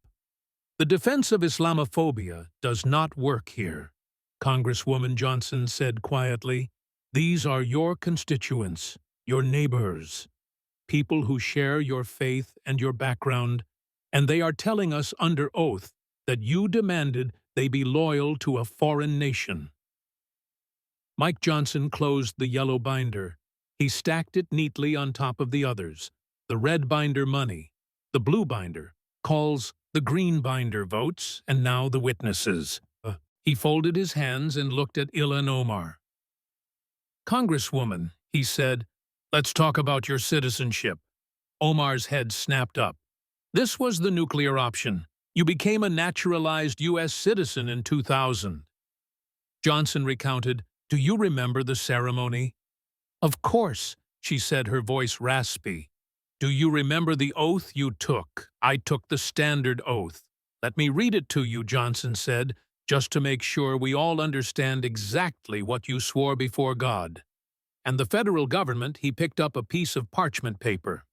The defense of Islamophobia does not work here, Congresswoman Johnson said quietly. These are your constituents, your neighbors, people who share your faith and your background, and they are telling us under oath that you demanded they be loyal to a foreign nation. Mike Johnson closed the yellow binder. He stacked it neatly on top of the others. The red binder money, the blue binder calls, the green binder votes, and now the witnesses. He folded his hands and looked at Ilhan Omar. Congresswoman, he said, let's talk about your citizenship. Omar's head snapped up. This was the nuclear option. You became a naturalized U.S. citizen in 2000. Johnson recounted, do you remember the ceremony? Of course, she said, her voice raspy. Do you remember the oath you took? I took the standard oath. Let me read it to you, Johnson said, just to make sure we all understand exactly what you swore before God. And the federal government, he picked up a piece of parchment paper.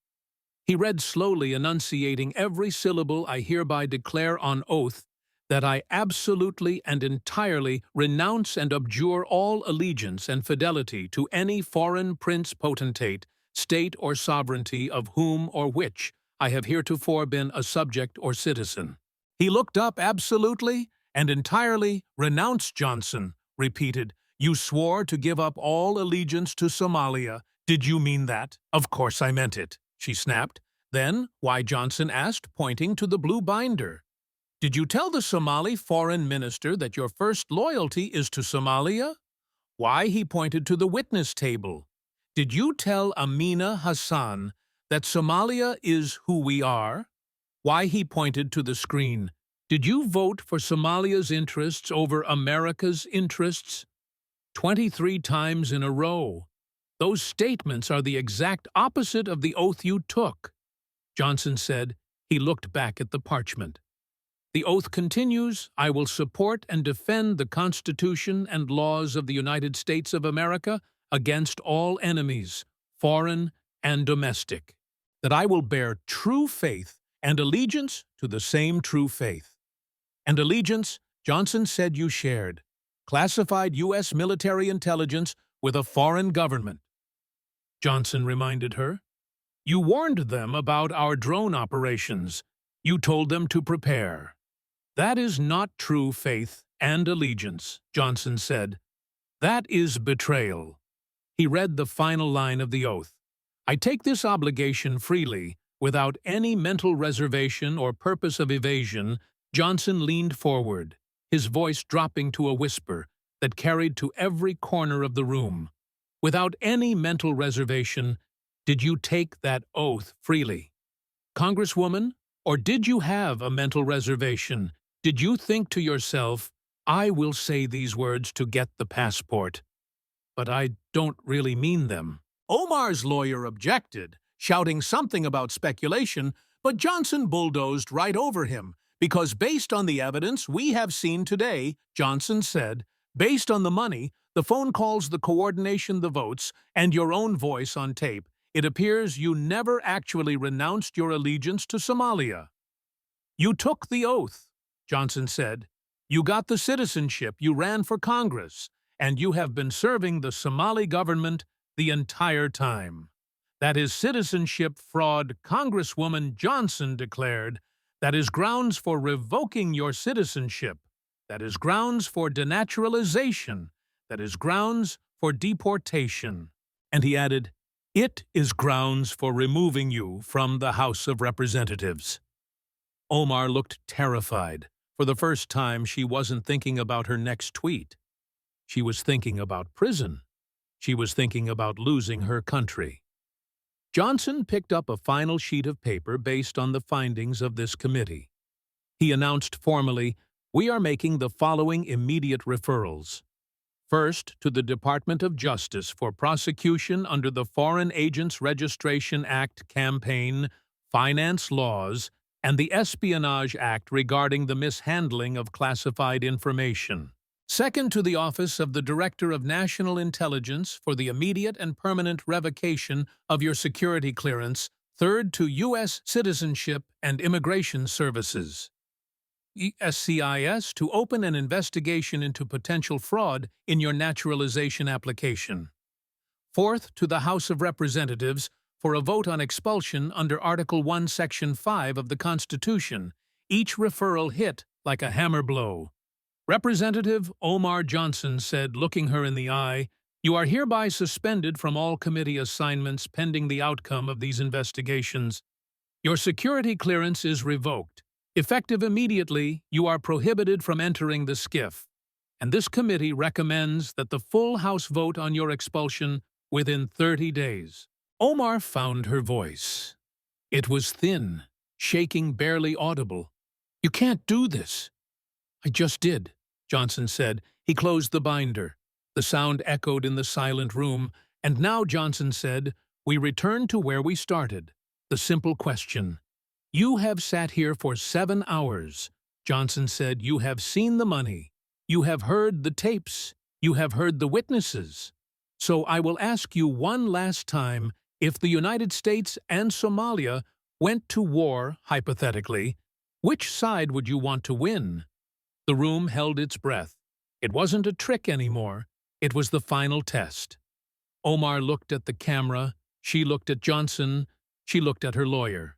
He read slowly, enunciating every syllable. I hereby declare on oath that I absolutely and entirely renounce and abjure all allegiance and fidelity to any foreign prince potentate, state or sovereignty of whom or which I have heretofore been a subject or citizen. He looked up. Absolutely and entirely renounce, Johnson repeated. You swore to give up all allegiance to Somalia. Did you mean that? Of course I meant it, she snapped. Then, why, Johnson asked, pointing to the blue binder. Did you tell the Somali foreign minister that your first loyalty is to Somalia? Why, he pointed to the witness table. Did you tell Amina Hassan that Somalia is who we are? Why, he pointed to the screen. Did you vote for Somalia's interests over America's interests? 23 times in a row. Those statements are the exact opposite of the oath you took. Johnson said. He looked back at the parchment. The oath continues, I will support and defend the Constitution and laws of the United States of America against all enemies, foreign and domestic. That I will bear true faith and allegiance to the same true faith. And allegiance, Johnson said, you shared. Classified U.S. military intelligence with a foreign government. Johnson reminded her. You warned them about our drone operations. You told them to prepare. That is not true faith and allegiance, Johnson said. That is betrayal. He read the final line of the oath. I take this obligation freely, without any mental reservation or purpose of evasion. Johnson leaned forward, his voice dropping to a whisper that carried to every corner of the room. Without any mental reservation, did you take that oath freely? Congresswoman, or did you have a mental reservation? Did you think to yourself, I will say these words to get the passport, but I don't really mean them? Omar's lawyer objected, shouting something about speculation, but Johnson bulldozed right over him. Because based on the evidence we have seen today, Johnson said, based on the money, the phone calls, the coordination, the votes, and your own voice on tape, it appears you never actually renounced your allegiance to Somalia. You took the oath, Johnson said. You got the citizenship, you ran for Congress, and you have been serving the Somali government the entire time. That is citizenship fraud, Congresswoman Johnson declared. That is grounds for revoking your citizenship. That is grounds for denaturalization. That is grounds for deportation. And he added, "It is grounds for removing you from the House of Representatives." Omar looked terrified. For the first time, she wasn't thinking about her next tweet. She was thinking about prison. She was thinking about losing her country. Johnson picked up a final sheet of paper based on the findings of this committee. He announced formally, "We are making the following immediate referrals. First, to the Department of Justice for prosecution under the Foreign Agents Registration Act campaign, finance laws, and the Espionage Act regarding the mishandling of classified information. Second, to the Office of the Director of National Intelligence for the immediate and permanent revocation of your security clearance. Third, to U.S. Citizenship and Immigration Services, SCIS, to open an investigation into potential fraud in your naturalization application. Fourth, to the House of Representatives for a vote on expulsion under Article 1, Section 5 of the Constitution. Each referral hit like a hammer blow. Representative Omar Johnson said, looking her in the eye, "You are hereby suspended from all committee assignments pending the outcome of these investigations. Your security clearance is revoked. Effective immediately, you are prohibited from entering the SCIF, and this committee recommends that the full House vote on your expulsion within 30 days. Omar found her voice. It was thin, shaking, barely audible. "You can't do this." "I just did," Johnson said. He closed the binder. The sound echoed in the silent room, and now, Johnson said, "We return to where we started. The simple question. You have sat here for 7 hours." Johnson said, "You have seen the money. You have heard the tapes. You have heard the witnesses. So I will ask you one last time, if the United States and Somalia went to war, hypothetically, which side would you want to win?" The room held its breath. It wasn't a trick anymore. It was the final test. Omar looked at the camera. She looked at Johnson. She looked at her lawyer.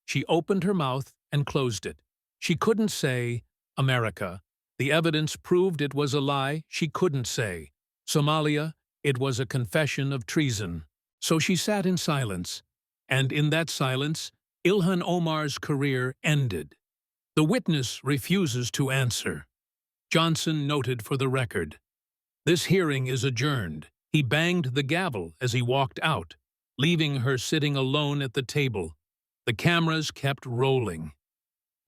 She opened her mouth and closed it. She couldn't say, "America." The evidence proved it was a lie. She couldn't say, "Somalia." It was a confession of treason. So she sat in silence. And in that silence, Ilhan Omar's career ended. The witness refuses to answer. Johnson noted for the record, "This hearing is adjourned." He banged the gavel as he walked out, leaving her sitting alone at the table. The cameras kept rolling.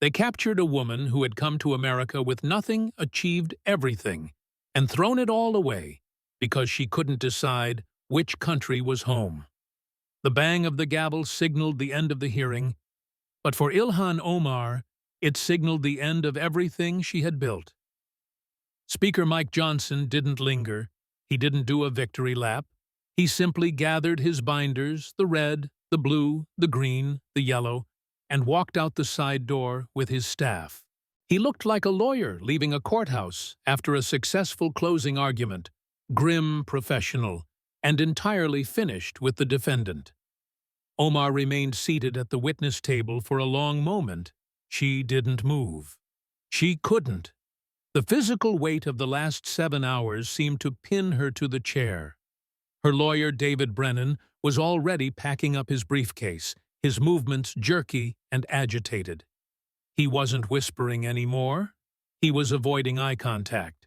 They captured a woman who had come to America with nothing, achieved everything, and thrown it all away because she couldn't decide which country was home. The bang of the gavel signaled the end of the hearing, but for Ilhan Omar, it signaled the end of everything she had built. Speaker Mike Johnson didn't linger. He didn't do a victory lap. He simply gathered his binders, the red, the blue, the green, the yellow, and walked out the side door with his staff. He looked like a lawyer leaving a courthouse after a successful closing argument, grim, professional, and entirely finished with the defendant. Omar remained seated at the witness table for a long moment. She didn't move. She couldn't. The physical weight of the last 7 hours seemed to pin her to the chair. Her lawyer, David Brennan, was already packing up his briefcase, his movements jerky and agitated. He wasn't whispering anymore. He was avoiding eye contact.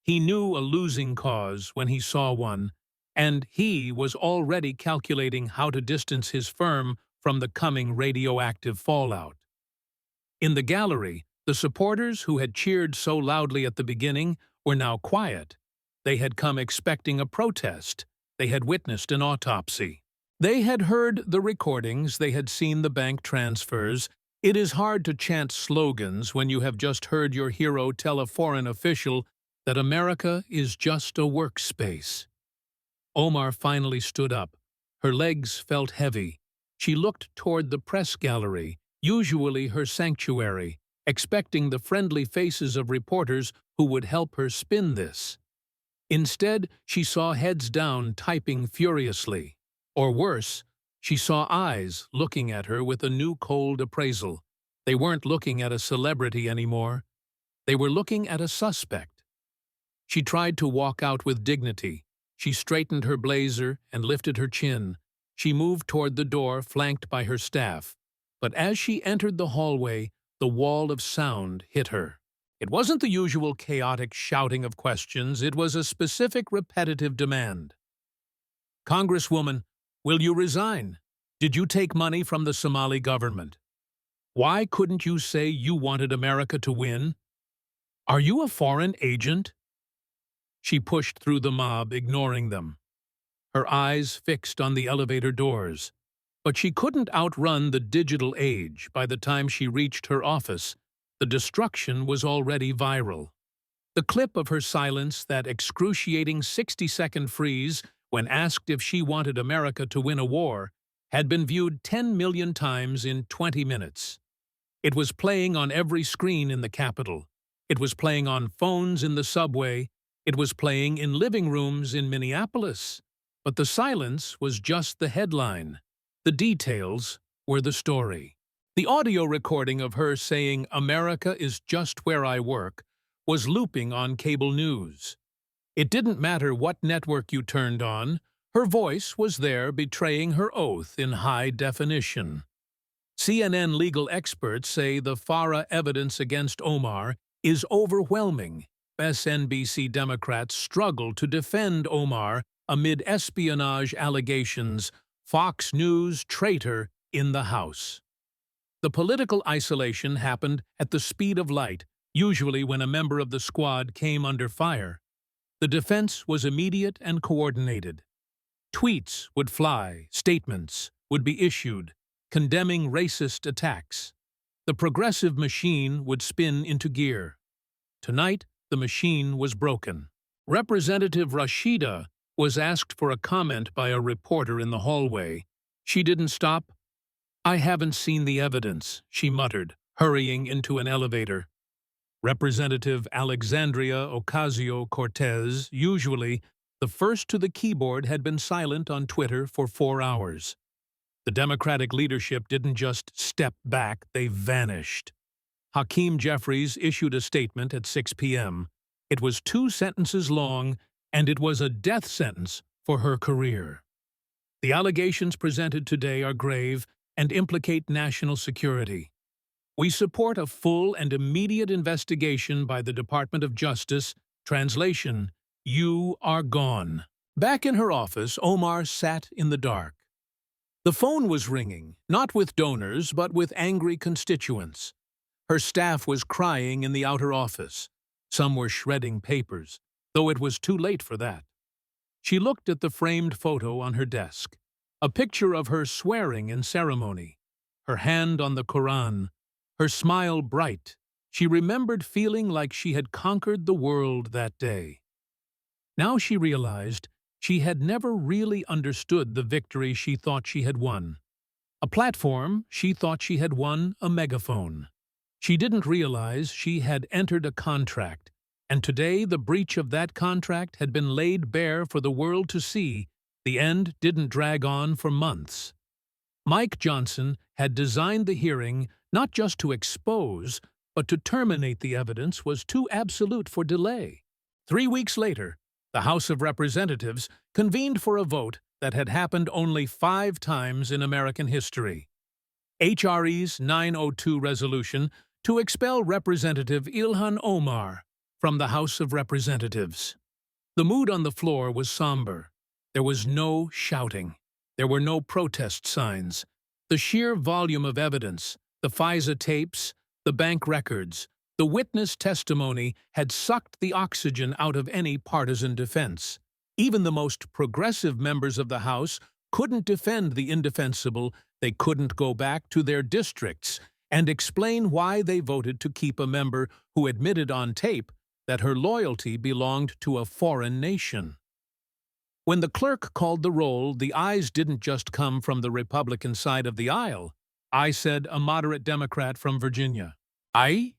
He knew a losing cause when he saw one, and he was already calculating how to distance his firm from the coming radioactive fallout. In the gallery, the supporters who had cheered so loudly at the beginning were now quiet. They had come expecting a protest. They had witnessed an autopsy. They had heard the recordings. They had seen the bank transfers. It is hard to chant slogans when you have just heard your hero tell a foreign official that America is just a workspace. Omar finally stood up. Her legs felt heavy. She looked toward the press gallery, usually her sanctuary, expecting the friendly faces of reporters who would help her spin this. Instead, she saw heads down typing furiously. Or worse, she saw eyes looking at her with a new cold appraisal. They weren't looking at a celebrity anymore. They were looking at a suspect. She tried to walk out with dignity. She straightened her blazer and lifted her chin. She moved toward the door, flanked by her staff. But as she entered the hallway, the wall of sound hit her. It wasn't the usual chaotic shouting of questions, it was a specific repetitive demand. "Congresswoman, will you resign? Did you take money from the Somali government? Why couldn't you say you wanted America to win? Are you a foreign agent?" She pushed through the mob, ignoring them, her eyes fixed on the elevator doors. But she couldn't outrun the digital age. By the time she reached her office, the destruction was already viral. The clip of her silence, that excruciating 60-second freeze when asked if she wanted America to win a war, had been viewed 10 million times in 20 minutes. It was playing on every screen in the Capitol. It was playing on phones in the subway. It was playing in living rooms in Minneapolis. But the silence was just the headline. The details were the story. The audio recording of her saying, "America is just where I work," was looping on cable news. It didn't matter what network you turned on, her voice was there betraying her oath in high definition. CNN legal experts say the FARA evidence against Omar is overwhelming. MSNBC Democrats struggle to defend Omar amid espionage allegations. Fox News traitor in the House. The political isolation happened at the speed of light, usually when a member of the squad came under fire. The defense was immediate and coordinated. Tweets would fly, statements would be issued, condemning racist attacks. The progressive machine would spin into gear. Tonight, the machine was broken. Representative Rashida was asked for a comment by a reporter in the hallway. She didn't stop. "I haven't seen the evidence," she muttered, hurrying into an elevator. Representative Alexandria Ocasio-Cortez, usually the first to the keyboard, had been silent on Twitter for 4 hours. The Democratic leadership didn't just step back, they vanished. Hakeem Jeffries issued a statement at 6 p.m. It was 2 sentences long, and it was a death sentence for her career. The allegations presented today are grave and implicate national security. We support a full and immediate investigation by the Department of Justice. Translation: you are gone. Back in her office, Omar sat in the dark. The phone was ringing, not with donors, but with angry constituents. Her staff was crying in the outer office. Some were shredding papers, though it was too late for that. She looked at the framed photo on her desk, a picture of her swearing in ceremony, her hand on the Quran, her smile bright. She remembered feeling like she had conquered the world that day. Now she realized she had never really understood the victory she thought she had won. A platform, she thought she had won a megaphone. She didn't realize she had entered a contract, and today the breach of that contract had been laid bare for the world to see. The end didn't drag on for months. Mike Johnson had designed the hearing not just to expose, but to terminate the evidence was too absolute for delay. 3 weeks later, the House of Representatives convened for a vote that had happened only 5 times in American history. HRE's 902 resolution to expel Representative Ilhan Omar from the House of Representatives. The mood on the floor was somber. There was no shouting. There were no protest signs. The sheer volume of evidence, the FISA tapes, the bank records, the witness testimony had sucked the oxygen out of any partisan defense. Even the most progressive members of the House couldn't defend the indefensible. They couldn't go back to their districts and explain why they voted to keep a member who admitted on tape that her loyalty belonged to a foreign nation. When the clerk called the roll, the ayes didn't just come from the Republican side of the aisle. "I," said a moderate Democrat from Virginia. "I,"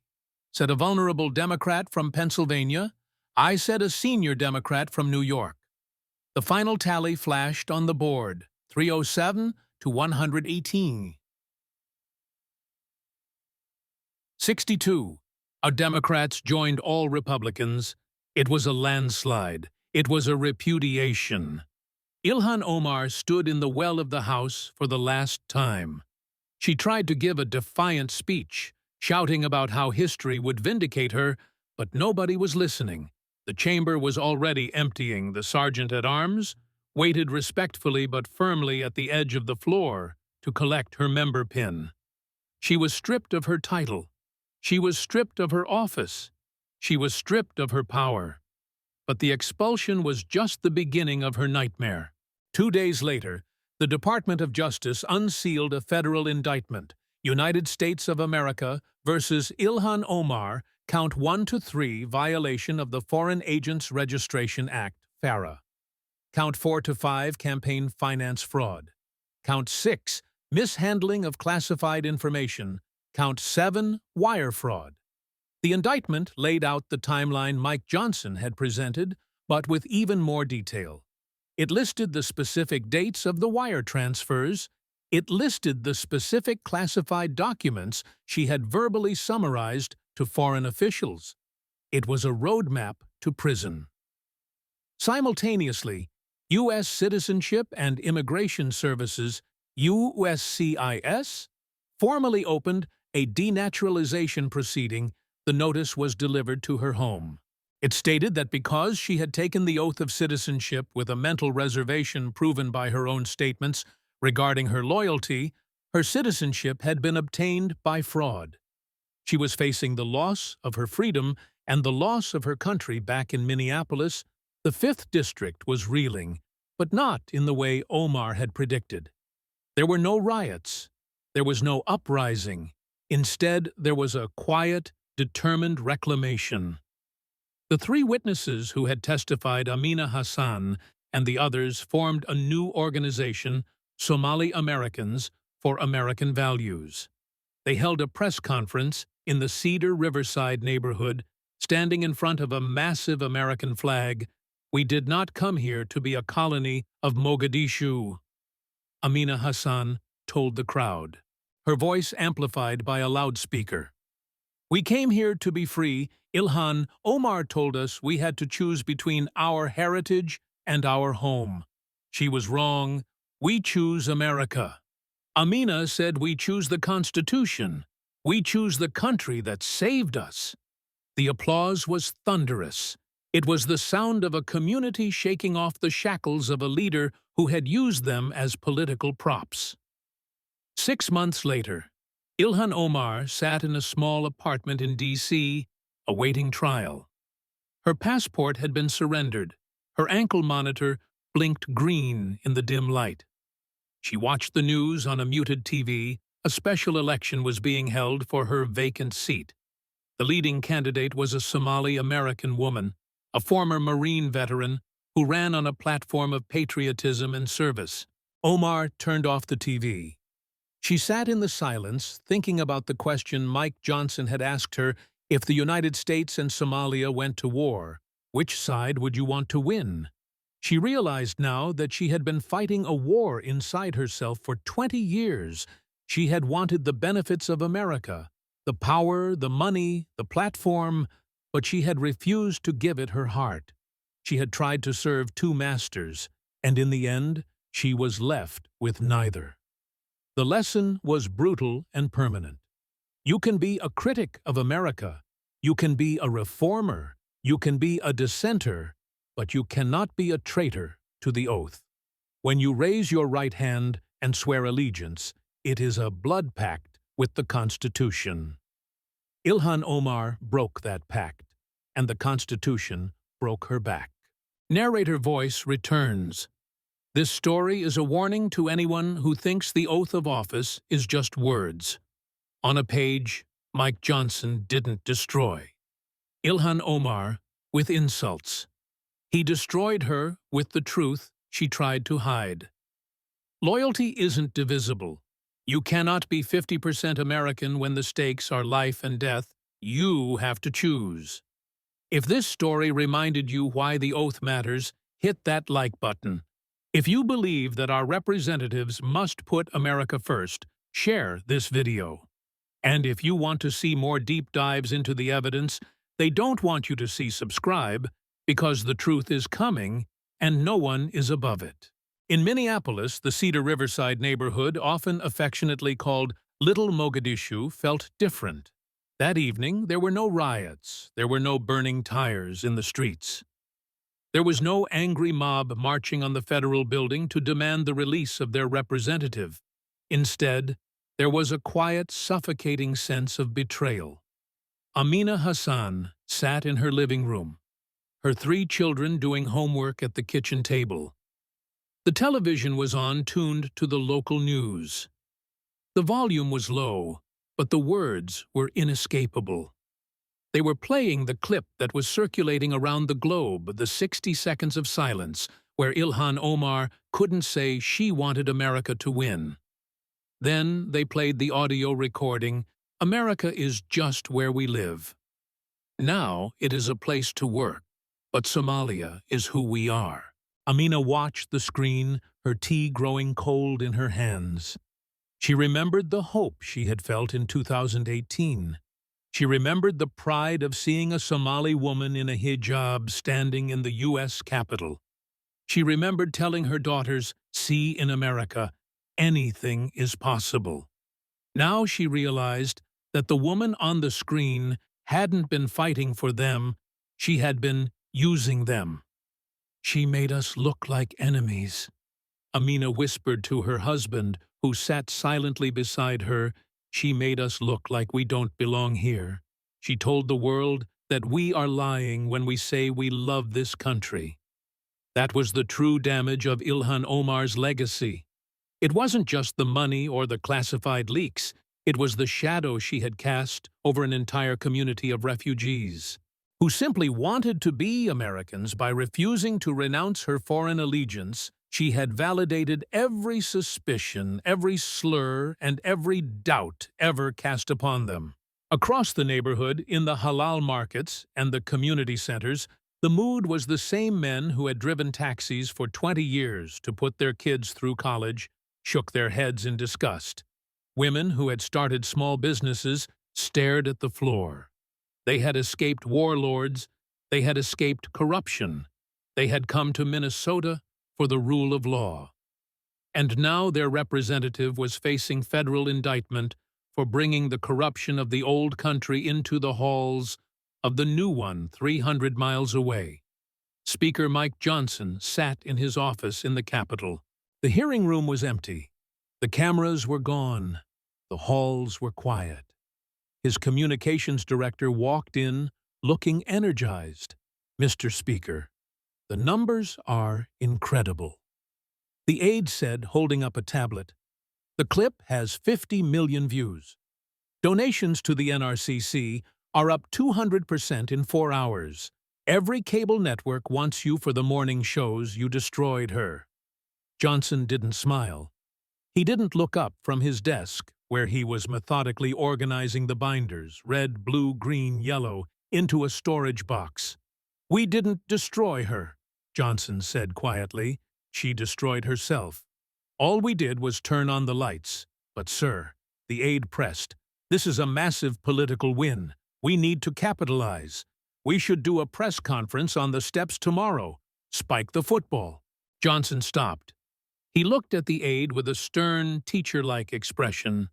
said a vulnerable Democrat from Pennsylvania. "I," said a senior Democrat from New York. The final tally flashed on the board, 307 to 118. 62. Our Democrats joined all Republicans. It was a landslide. It was a repudiation. Ilhan Omar stood in the well of the house for the last time. She tried to give a defiant speech, shouting about how history would vindicate her, but nobody was listening. The chamber was already emptying. The sergeant-at-arms waited respectfully but firmly at the edge of the floor to collect her member pin. She was stripped of her title. She was stripped of her office. She was stripped of her power. But the expulsion was just the beginning of her nightmare. 2 days later, the Department of Justice unsealed a federal indictment, United States of America versus Ilhan Omar, Count 1 to 3, violation of the Foreign Agents Registration Act, FARA. Count 4 to 5, campaign finance fraud. Count 6, mishandling of classified information. Count 7, wire fraud. The indictment laid out the timeline Mike Johnson had presented, but with even more detail. It listed the specific dates of the wire transfers. It listed the specific classified documents she had verbally summarized to foreign officials. It was a roadmap to prison. Simultaneously, U.S. Citizenship and Immigration Services, USCIS, formally opened a denaturalization proceeding. The notice was delivered to her home. It stated that because she had taken the oath of citizenship with a mental reservation proven by her own statements regarding her loyalty, her citizenship had been obtained by fraud. She was facing the loss of her freedom and the loss of her country. Back in Minneapolis, the 5th District was reeling, but not in the way Omar had predicted. There were no riots. There was no uprising. Instead, there was a quiet, determined reclamation. The 3 witnesses who had testified, Amina Hassan and the others, formed a new organization, Somali Americans for American Values. They held a press conference in the Cedar Riverside neighborhood, standing in front of a massive American flag. "We did not come here to be a colony of Mogadishu," Amina Hassan told the crowd, her voice amplified by a loudspeaker. "We came here to be free. Ilhan Omar told us we had to choose between our heritage and our home. She was wrong. We choose America. Amina said we choose the Constitution. We choose the country that saved us." The applause was thunderous. It was the sound of a community shaking off the shackles of a leader who had used them as political props. 6 months later, Ilhan Omar sat in a small apartment in D.C., awaiting trial. Her passport had been surrendered. Her ankle monitor blinked green in the dim light. She watched the news on a muted TV. A special election was being held for her vacant seat. The leading candidate was a Somali-American woman, a former Marine veteran who ran on a platform of patriotism and service. Omar turned off the TV. She sat in the silence, thinking about the question Mike Johnson had asked her: if the United States and Somalia went to war, which side would you want to win? She realized now that she had been fighting a war inside herself for 20 years. She had wanted the benefits of America, the power, the money, the platform, but she had refused to give it her heart. She had tried to serve 2 masters, and in the end, she was left with neither. The lesson was brutal and permanent. You can be a critic of America, you can be a reformer, you can be a dissenter, but you cannot be a traitor to the oath. When you raise your right hand and swear allegiance, it is a blood pact with the Constitution. Ilhan Omar broke that pact, and the Constitution broke her back. Narrator voice returns. This story is a warning to anyone who thinks the oath of office is just words. On a page, Mike Johnson didn't destroy Ilhan Omar with insults. He destroyed her with the truth she tried to hide. Loyalty isn't divisible. You cannot be 50% American when the stakes are life and death. You have to choose. If this story reminded you why the oath matters, hit that like button. If you believe that our representatives must put America first, share this video. And if you want to see more deep dives into the evidence they don't want you to see, subscribe. because the truth is coming and no one is above it. In Minneapolis, the Cedar Riverside neighborhood, often affectionately called Little Mogadishu, felt different. That evening, there were no riots, there were no burning tires in the streets. There was no angry mob marching on the federal building to demand the release of their representative. Instead, there was a quiet, suffocating sense of betrayal. Amina Hassan sat in her living room, her 3 children doing homework at the kitchen table. The television was on, tuned to the local news. The volume was low, but the words were inescapable. They were playing the clip that was circulating around the globe, the 60 seconds of silence, where Ilhan Omar couldn't say she wanted America to win. Then they played the audio recording, "America is just where we live. Now it is a place to work, but Somalia is who we are." Amina watched the screen, her tea growing cold in her hands. She remembered the hope she had felt in 2018. She remembered the pride of seeing a Somali woman in a hijab standing in the U.S. Capitol. She remembered telling her daughters, "See in America, anything is possible." Now she realized that the woman on the screen hadn't been fighting for them, she had been using them. "She made us look like enemies," Amina whispered to her husband, who sat silently beside her. "She made us look like we don't belong here. She told the world that we are lying when we say we love this country." That was the true damage of Ilhan Omar's legacy. It wasn't just the money or the classified leaks, it was the shadow she had cast over an entire community of refugees, who simply wanted to be Americans. By refusing to renounce her foreign allegiance, she had validated every suspicion, every slur, and every doubt ever cast upon them. Across the neighborhood, in the halal markets and the community centers, the mood was the same. Men who had driven taxis for 20 years to put their kids through college shook their heads in disgust. Women who had started small businesses stared at the floor. They had escaped warlords, they had escaped corruption, they had come to Minnesota for the rule of law. And now their representative was facing federal indictment for bringing the corruption of the old country into the halls of the new one 300 miles away. Speaker Mike Johnson sat in his office in the Capitol. The hearing room was empty. The cameras were gone. The halls were quiet. His communications director walked in, looking energized. "Mr. Speaker, the numbers are incredible." The aide said, holding up a tablet, "The clip has 50 million views. Donations to the NRCC are up 200% in 4 hours. Every cable network wants you for the morning shows. You destroyed her." Johnson didn't smile. He didn't look up from his desk, where he was methodically organizing the binders, red, blue, green, yellow, into a storage box. "We didn't destroy her," Johnson said quietly. "She destroyed herself. All we did was turn on the lights." "But, sir," the aide pressed, "this is a massive political win. We need to capitalize. We should do a press conference on the steps tomorrow. Spike the football." Johnson stopped. He looked at the aide with a stern, teacher-like expression.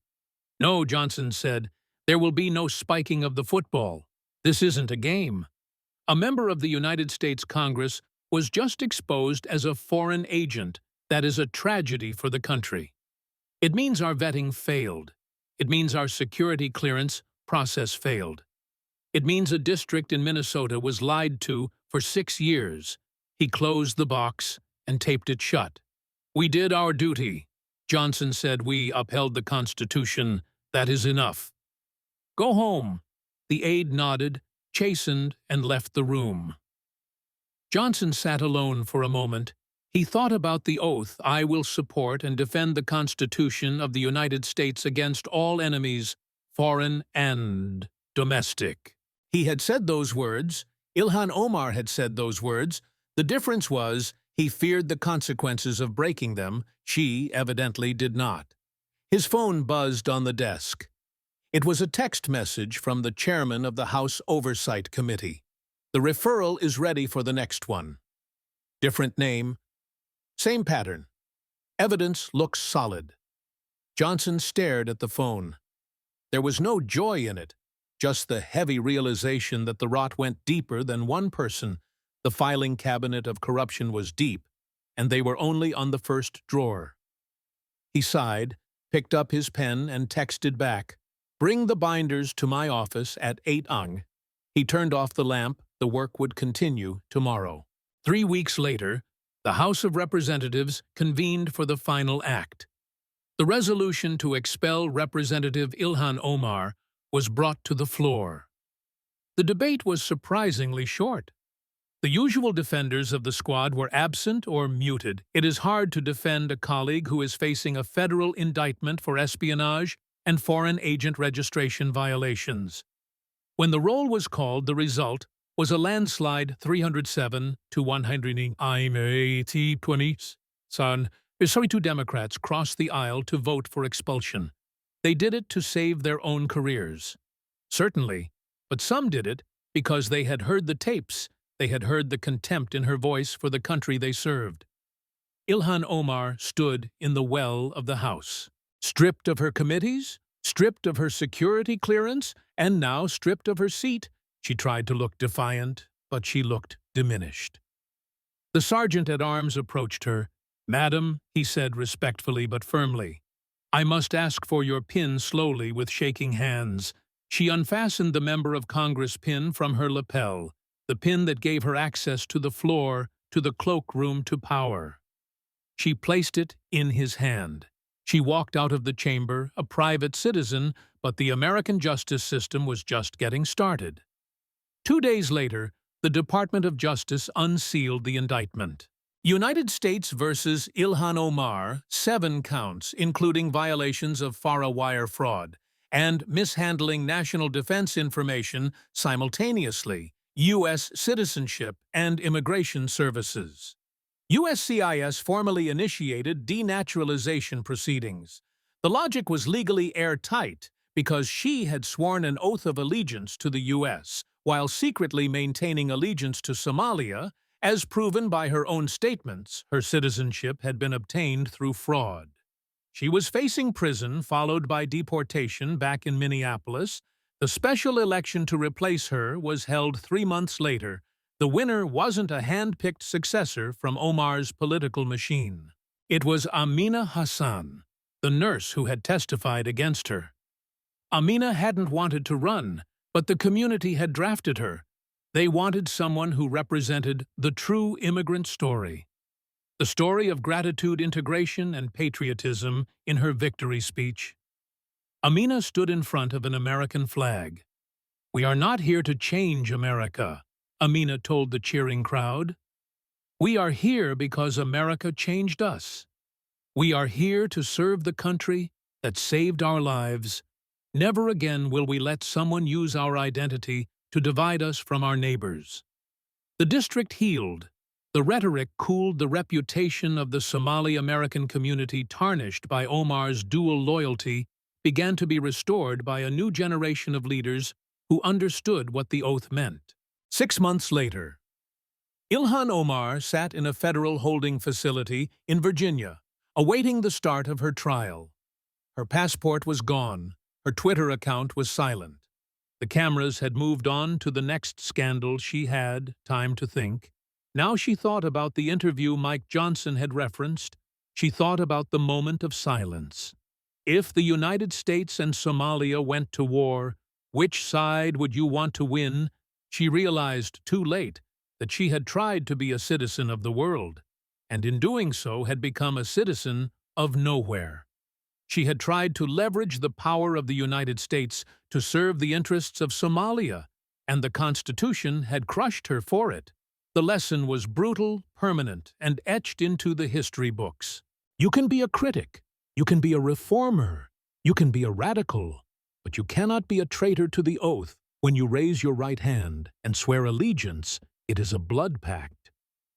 "No," Johnson said, "there will be no spiking of the football. This isn't a game." A member of the United States Congress was just exposed as a foreign agent. That is a tragedy for the country. It means our vetting failed. It means our security clearance process failed. It means a district in Minnesota was lied to for 6 years. He closed the box and taped it shut. "We did our duty," Johnson said. "We upheld the Constitution. That is enough. Go home." The aide nodded, chastened, and left the room. Johnson sat alone for a moment. He thought about the oath, "I will support and defend the Constitution of the United States against all enemies, foreign and domestic." He had said those words. Ilhan Omar had said those words. The difference was he feared the consequences of breaking them. She evidently did not. His phone buzzed on the desk. It was a text message from the chairman of the House Oversight Committee. The referral is ready for the next one. Different name, same pattern. Evidence looks solid. Johnson stared at the phone. There was no joy in it, just the heavy realization that the rot went deeper than one person. The filing cabinet of corruption was deep, and they were only on the first drawer. He sighed, picked up his pen, and texted back, "Bring the binders to my office at 8 ang." He turned off the lamp. The work would continue tomorrow. 3 weeks later, the House of Representatives convened for the final act. The resolution to expel Representative Ilhan Omar was brought to the floor. The debate was surprisingly short. The usual defenders of the squad were absent or muted. It is hard to defend a colleague who is facing a federal indictment for espionage and foreign agent registration violations. When the roll was called, the result was a landslide 307 to 180. 32 Democrats crossed the aisle to vote for expulsion. They did it to save their own careers. Certainly, but some did it because they had heard the tapes. They had heard the contempt in her voice for the country they served. Ilhan Omar stood in the well of the House, stripped of her committees, stripped of her security clearance, and now stripped of her seat. She tried to look defiant, but she looked diminished. The sergeant-at-arms approached her. "Madam," he said respectfully but firmly, "I must ask for your pin," slowly with shaking hands. She unfastened the Member of Congress pin from her lapel, the pin that gave her access to the floor, to the cloakroom, to power. She placed it in his hand. She walked out of the chamber, a private citizen, but the American justice system was just getting started. 2 days later, the Department of Justice unsealed the indictment. United States versus Ilhan Omar, 7 counts, including violations of FARA wire fraud and mishandling national defense information simultaneously, U.S. citizenship and immigration services. USCIS formally initiated denaturalization proceedings. The logic was legally airtight because she had sworn an oath of allegiance to the U.S., while secretly maintaining allegiance to Somalia. As proven by her own statements, her citizenship had been obtained through fraud. She was facing prison, followed by deportation back in Minneapolis. The special election to replace her was held 3 months later. The winner wasn't a hand-picked successor from Omar's political machine. It was Amina Hassan, the nurse who had testified against her. Amina hadn't wanted to run, but the community had drafted her. They wanted someone who represented the true immigrant story. The story of gratitude, integration, and patriotism in her victory speech. Amina stood in front of an American flag. "We are not here to change America," Amina told the cheering crowd. "We are here because America changed us. We are here to serve the country that saved our lives. Never again will we let someone use our identity to divide us from our neighbors." The district healed. The rhetoric cooled. The reputation of the Somali-American community, tarnished by Omar's dual loyalty, began to be restored by a new generation of leaders who understood what the oath meant. 6 months later, Ilhan Omar sat in a federal holding facility in Virginia, awaiting the start of her trial. Her passport was gone. Her Twitter account was silent. The cameras had moved on to the next scandal. She had time to think. Now she thought about the interview Mike Johnson had referenced. She thought about the moment of silence. If the United States and Somalia went to war, which side would you want to win? She realized too late that she had tried to be a citizen of the world, and in doing so had become a citizen of nowhere. She had tried to leverage the power of the United States to serve the interests of Somalia, and the Constitution had crushed her for it. The lesson was brutal, permanent, and etched into the history books. You can be a critic, you can be a reformer, you can be a radical, but you cannot be a traitor to the oath. When you raise your right hand and swear allegiance, it is a blood pact.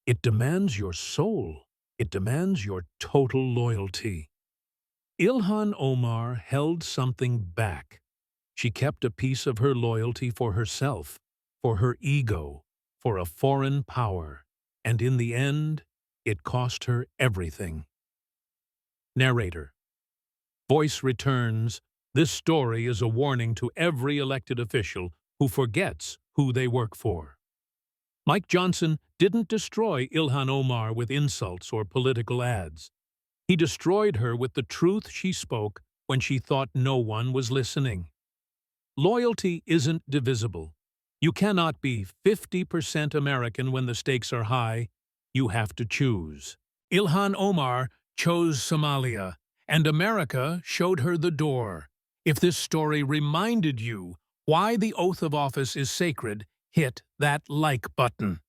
It demands your soul. It demands your total loyalty. Ilhan Omar held something back. She kept a piece of her loyalty for herself, for her ego. for a foreign power, and in the end, it cost her everything. Narrator. Voice returns. This story is a warning to every elected official who forgets who they work for. Mike Johnson didn't destroy Ilhan Omar with insults or political ads. He destroyed her with the truth she spoke when she thought no one was listening. Loyalty isn't divisible. You cannot be 50% American when the stakes are high. You have to choose. Ilhan Omar chose Somalia, and America showed her the door. If this story reminded you why the oath of office is sacred, hit that like button.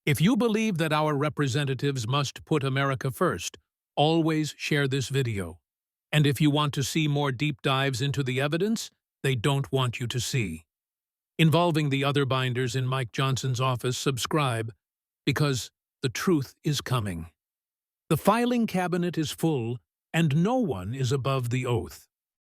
If you believe that our representatives must put America first, always share this video. And if you want to see more deep dives into the evidence they don't want you to see, involving the other binders in Mike Johnson's office, subscribe, because the truth is coming. The filing cabinet is full, and no one is above the oath.